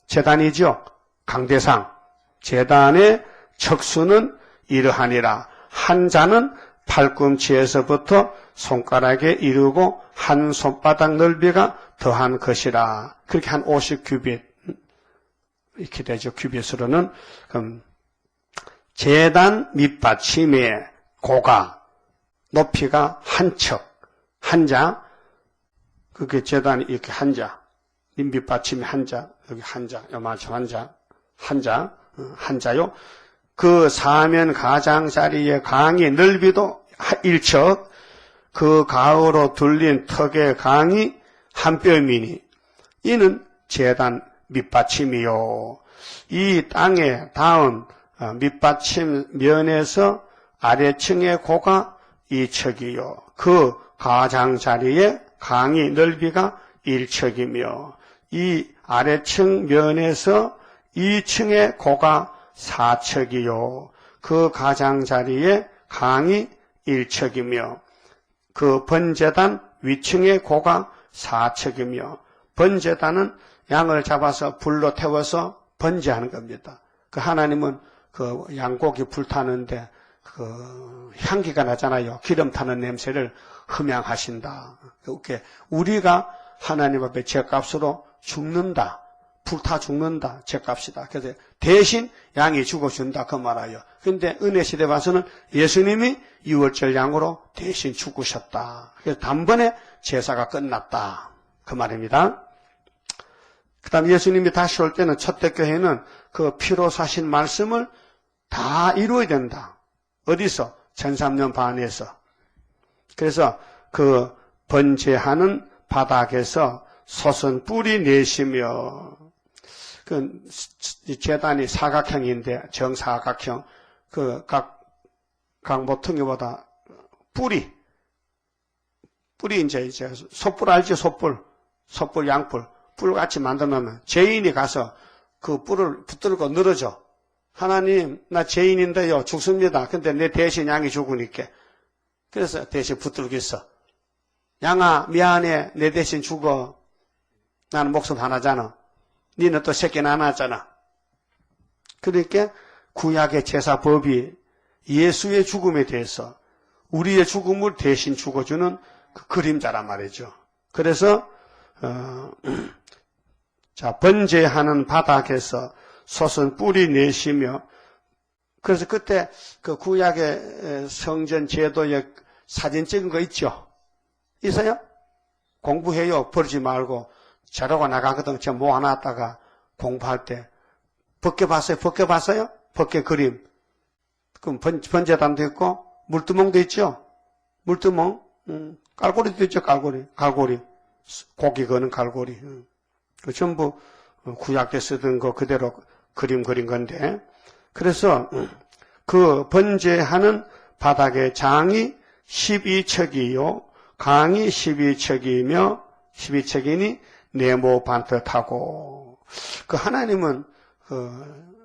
제단이죠. 강대상. 제단의 척수는 이러하니라. 한 자는 팔꿈치에서부터 손가락에 이르고 한 손바닥 넓이가 더한 것이라. 그렇게 한 50규빗 이렇게 되죠. 규빗으로는. 그럼 제단 밑받침의 고가 높이가 한 척, 한 자. 그게 제단이 이렇게 한 자. 밑받침이 한 자, 여기 한 자, 요만큼 한 자요. 그 사면 가장자리의 강의 넓이도 1척, 그 가으로 둘린 턱의 강이 한 뼘이니, 이는 제단 밑받침이요. 이 땅에 닿은 밑받침 면에서 아래층의 고가 2척이요. 그 가장자리의 강의 넓이가 1척이며, 이 아래층 면에서 2층의 고가 4척이요. 그 가장자리에 강이 1척이며 그 번제단 위층의 고가 4척이며 번제단은 양을 잡아서 불로 태워서 번제하는 겁니다. 그 하나님은 그 양고기 불타는데 그 향기가 나잖아요. 기름 타는 냄새를 흠양하신다. 이렇게 우리가 하나님 앞에 죄값으로 죽는다. 불타 죽는다. 죄값이다. 그래서 대신 양이 죽어준다. 그 말이에요. 그런데 은혜 시대 와서는 예수님이 유월절 양으로 대신 죽으셨다. 그래서 단번에 제사가 끝났다. 그 말입니다. 그 다음 예수님이 다시 올 때는 초대교회는 그 피로 사신 말씀을 다 이루어야 된다. 어디서? 1300년 반에서. 그래서 그 번제하는 바닥에서 솟은 뿔이 내시며 그 제단이 사각형인데 정사각형 그 각 모퉁이보다 뿔이 이제 솥불 알죠? 솥불 양뿔 뿔같이 만들면 죄인이 가서 그 뿔을 붙들고 늘어져. 하나님 나 죄인인데요 죽습니다. 근데 내 대신 양이 죽으니까 그래서 대신 붙들고 있어. 양아 미안해 내 대신 죽어. 나는 목숨 하나잖아. 니는 또 새끼는 안 하잖아. 그러니까 구약의 제사법이 예수의 죽음에 대해서 우리의 죽음을 대신 죽어주는 그 그림자란 말이죠. 그래서 자 번제하는 바닥에서 솟은 뿔이 내시며 그래서 그때 그 구약의 성전 제도에 사진 찍은 거 있죠? 있어요? 공부해요. 버리지 말고. 자료가 나가거든. 제가 모아놨다가 공부할 때. 벗겨봤어요? 벗겨 그림. 그럼 번제단도 있고, 물두멍도 있죠? 물두멍. 깔고리도 있죠? 갈고리. 고기 거는 갈고리. 그 전부 구약 때 쓰던 거 그대로 그림 그린 건데. 그래서 그 번제하는 바닥의 장이 12척이요. 강이 12척이며 12척이니 네모 반듯하고 그 하나님은 그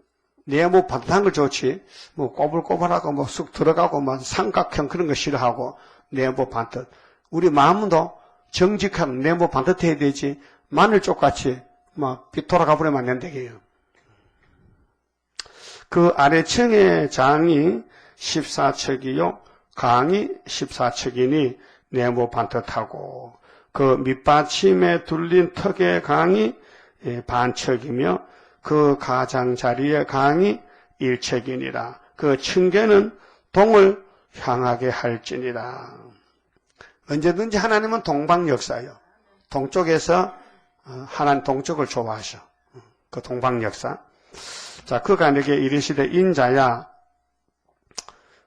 네모 반듯한 걸 좋지 뭐 꼬불꼬불하고 뭐 쑥 들어가고 막 삼각형 그런 거 싫어하고 네모 반듯 우리 마음도 정직한 네모 반듯해야 되지 마늘쪽같이 막 돌아가 버리면 안 된다게요. 그 아래층의 장이 14척이요 강이 14척이니 네모 반듯하고 그 밑받침에 둘린 턱의 강이 반척이며 그 가장자리의 강이 일척이니라. 그 층계는 동을 향하게 할지니라. 언제든지 하나님은 동방역사예요. 동쪽에서 하나님 동쪽을 좋아하셔. 그 동방역사. 자, 그가 내게 이르시되 인자야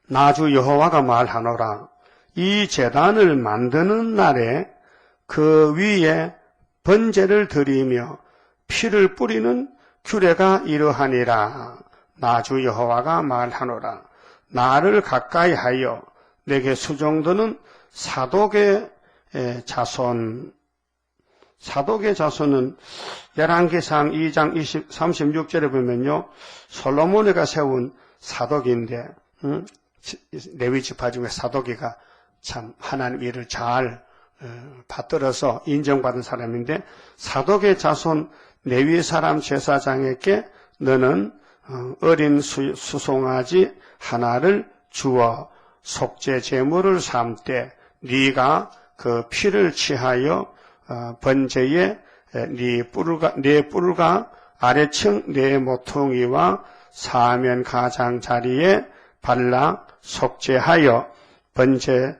나주 여호와가 말하노라. 이 제단을 만드는 날에 그 위에 번제를 드리며 피를 뿌리는 규례가 이러하니라. 나주 여호와가 말하노라. 나를 가까이 하여 내게 수종드는 사독의 자손은 열왕기상 2장 36절에 보면요. 솔로몬이가 세운 사독인데 레위 지파 중에 사독이가 참 하나님 일을 잘 받들어서 인정받은 사람인데 사독의 자손 레위 사람 제사장에게 너는 어린 수송아지 하나를 주어 속죄 제물을 삼되 네가 그 피를 취하여 번제에 네 뿔과 아래층 네 모퉁이와 사면 가장 자리에 발라 속죄하여 번제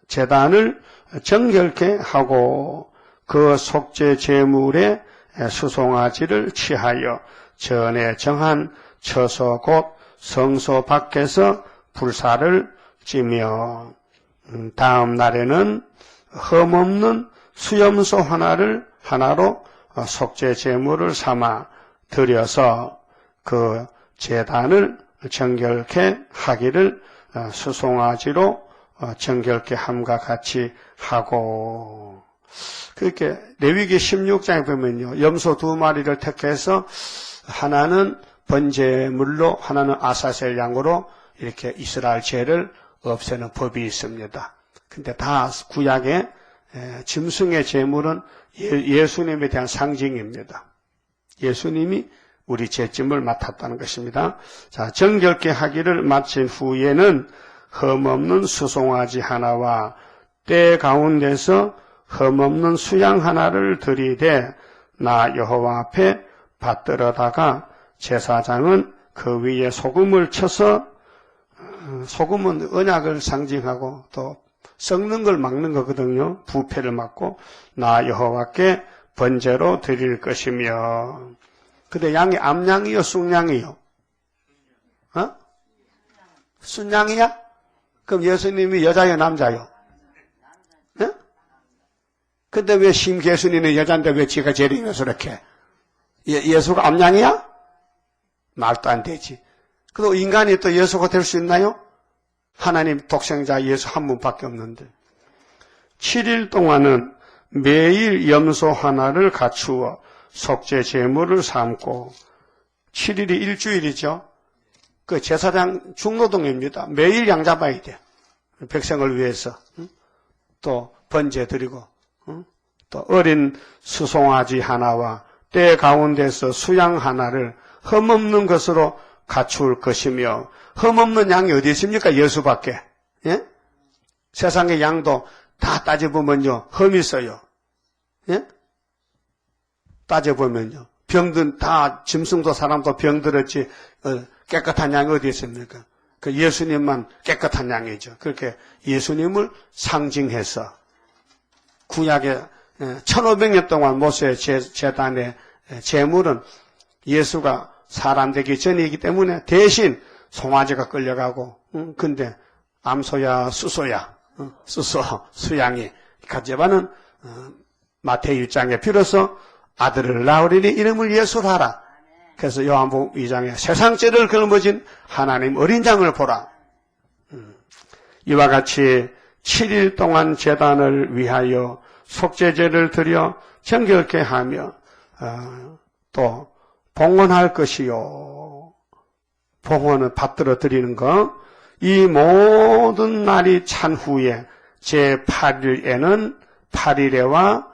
제단을 정결케 하고 그 속죄 제물에 수송아지를 취하여 전에 정한 처소 곧 성소 밖에서 불사를 찌며 다음 날에는 흠없는 수염소 하나로 속죄 제물을 삼아 드려서 그 제단을 정결케 하기를 수송아지로 정결케 함과 같이 하고 그렇게 레위기 16장에 보면요. 염소 2마리를 택해서 하나는 번제물로 하나는 아사셀 양으로 이렇게 이스라엘 죄를 없애는 법이 있습니다. 근데 다 구약의 짐승의 제물은 예수님에 대한 상징입니다. 예수님이 우리 죄짐을 맡았다는 것입니다. 자, 정결케 하기를 마친 후에는 흠없는 수송아지 하나와 때 가운데서 흠없는 수양 하나를 들이되 나 여호와 앞에 받들어다가 제사장은 그 위에 소금을 쳐서 소금은 언약을 상징하고 또 썩는 걸 막는 거거든요. 부패를 막고 나 여호와께 번제로 드릴 것이며 근데 양이 암양이요 순양이요? 순양이야? 그럼 예수님이 여자요 남자요? 근데 왜 심계순이는 여자인데 왜 지가 제리면서 이렇게 예수가 암양이야? 말도 안 되지. 그래도 인간이 또 예수가 될 수 있나요? 하나님 독생자 예수 한 분밖에 없는데 7일 동안은 매일 염소 하나를 갖추어 속죄 제물을 삼고 7일이 일주일이죠. 그 제사장 중노동입니다. 매일 양 잡아야 돼. 백성을 위해서. 또 번제 드리고 또 어린 수송아지 하나와 때 가운데서 수양 하나를 흠없는 것으로 갖출 것이며 흠없는 양이 어디 있습니까? 예수밖에. 예? 세상의 양도 다 따져보면요. 흠이 있어요. 예? 따져보면요. 병든 다 짐승도 사람도 병들었지 깨끗한 양이 어디 있습니까? 그 예수님만 깨끗한 양이죠. 그렇게 예수님을 상징해서 구약의 1500년 동안 모세의 제단의 제물은 예수가 사람 되기 전이기 때문에 대신 송아지가 끌려가고 근데 암소야 수소야 수양이 가져가는 마태복음 1장에 비로소 아들을 낳으리니 이름을 예수로 하라. 그래서 요한복음 2장에 세상 죄를 걸머진 하나님 어린 양을 보라. 이와 같이 7일 동안 제단을 위하여 속죄제를 드려 정결케 하며 또 봉헌할 것이요. 봉헌을 받들어 드리는 것. 이 모든 날이 찬 후에 제8일에는 8일에와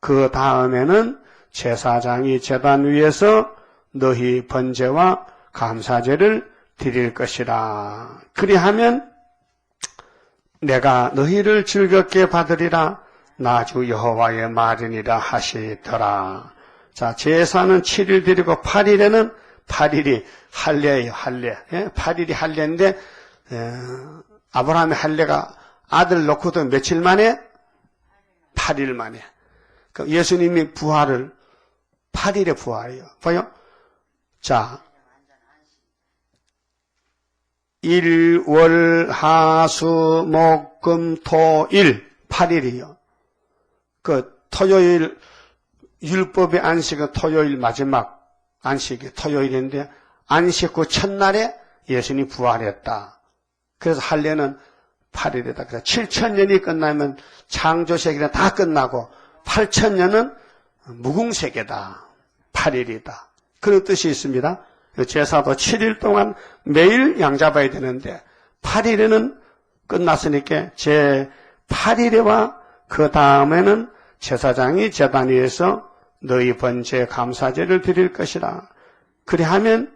그 다음에는 제사장이 제단 위에서 너희 번제와 감사제를 드릴 것이라. 그리하면 내가 너희를 즐겁게 받으리라. 나 주 여호와의 말이니라 하시더라. 자, 제사는 7일 드리고 8일에는 8일이 할례예요, 할례. 예? 8일이 할례인데, 아브라함의 할례가 아들 놓고도 며칠 만에? 8일 만에. 그 예수님이 부활을 8일에 부활해요. 봐요. 자, 일, 월, 하, 수, 목, 금, 토, 일 8일이요. 그 토요일 율법의 안식은 토요일 마지막 안식이 토요일인데 안식 후 첫날에 예수님이 부활했다. 그래서 할례는 8일이다. 그래서 7,000년이 끝나면 창조세계는 다 끝나고 8,000년은 무궁세계다. 8일이다. 그런 뜻이 있습니다. 제사도 7일 동안 매일 양 잡아야 되는데 8일에는 끝났으니까 제 8일에와 그 다음에는 제사장이 제단 위에서 너희 번제 감사제를 드릴 것이라. 그리하면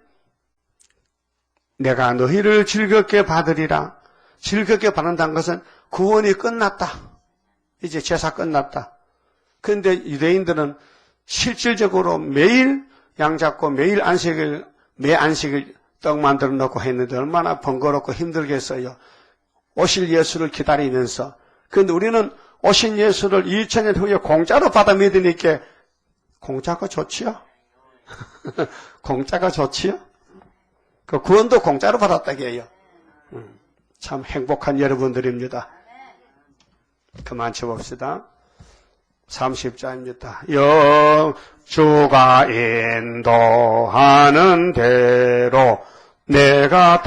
내가 너희를 즐겁게 받으리라. 즐겁게 받는다는 것은 구원이 끝났다. 이제 제사 끝났다. 그런데 유대인들은 실질적으로 매일 양 잡고 매일 매 안식을 떡 만들어 놓고 했는데 얼마나 번거롭고 힘들겠어요. 오실 예수를 기다리면서. 그런데 우리는 오신 예수를 2000년 후에 공짜로 받아 믿으니까 공짜가 좋지요? 공짜가 좋지요? 그 구원도 공짜로 받았다고 해요. 참 행복한 여러분들입니다. 그만 쳐봅시다. 30자입니다. 주가 인도하는 대로 내가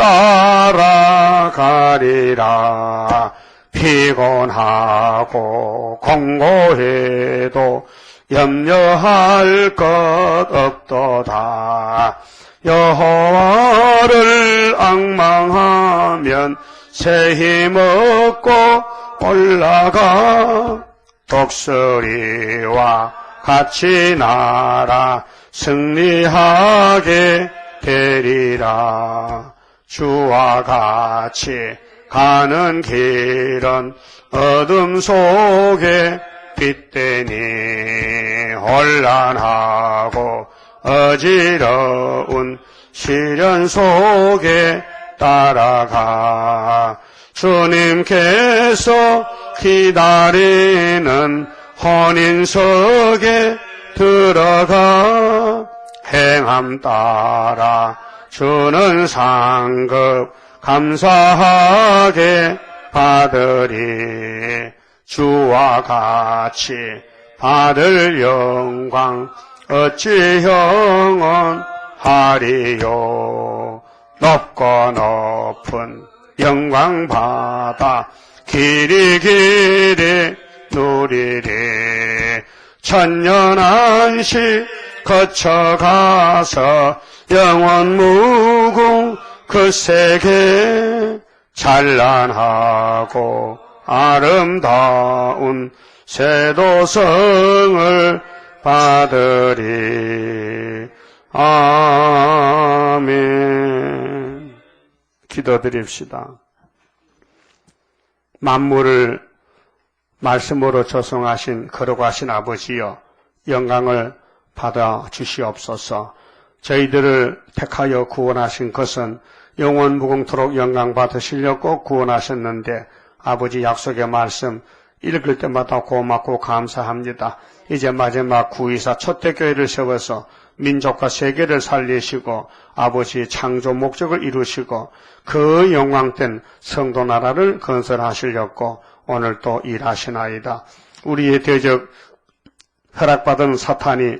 따라가리라. 피곤하고 공고해도 염려할 것 없도다. 여호와를 앙망하면 새 힘 얻고 올라가. 독수리와 같이 날아 승리하게 되리라. 주와 같이 가는 길은 어둠 속에 빛되니 혼란하고 어지러운 시련 속에 따라가. 주님께서 기다리는 혼인석에 들어가. 행함 따라 주는 상급 감사하게 받으리. 주와 같이 받을 영광 어찌 영원하리요. 높고 높은 영광 받아 길이 누리리. 천년 안식 거쳐가서 영원 무궁 그 세계 찬란하고 아름다운 세도성을 받으리. 아멘. 기도드립시다. 만물을 말씀으로 조성하신 거룩하신 아버지여, 영광을 받아 주시옵소서. 저희들을 택하여 구원하신 것은 영원 무궁토록 영광 받으시려고 구원하셨는데 아버지 약속의 말씀 읽을 때마다 고맙고 감사합니다. 이제 마지막 구의사 초대교회를 세워서 민족과 세계를 살리시고 아버지 창조 목적을 이루시고 그 영광된 성도 나라를 건설하시려고 오늘 또 일하시나이다. 우리의 대적 허락받은 사탄이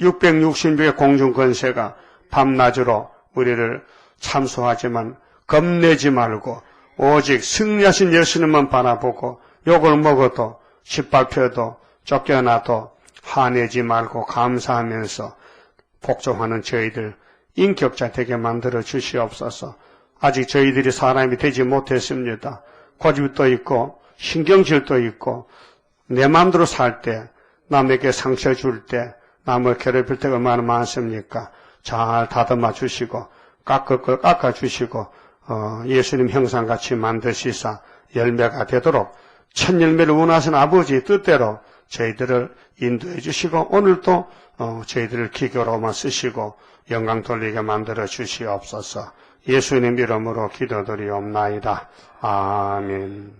660명의 공중권세가 밤낮으로 우리를 참소하지만 겁내지 말고 오직 승리하신 예수님만 바라보고 욕을 먹어도 짓밟혀도 쫓겨나도 화내지 말고 감사하면서 복종하는 저희들 인격자 되게 만들어 주시옵소서. 아직 저희들이 사람이 되지 못했습니다. 고집도 있고 신경질도 있고 내 마음대로 살 때 남에게 상처 줄 때 남을 괴롭힐 때가 얼마나 많습니까? 잘 다듬어 주시고 깎을 걸 깎아주시고 예수님 형상같이 만드시사 열매가 되도록 첫 열매를 원하시는 아버지 뜻대로 저희들을 인도해 주시고 오늘도 저희들을 기교로만 쓰시고 영광 돌리게 만들어 주시옵소서. 예수님 이름으로 기도드리옵나이다. 아멘.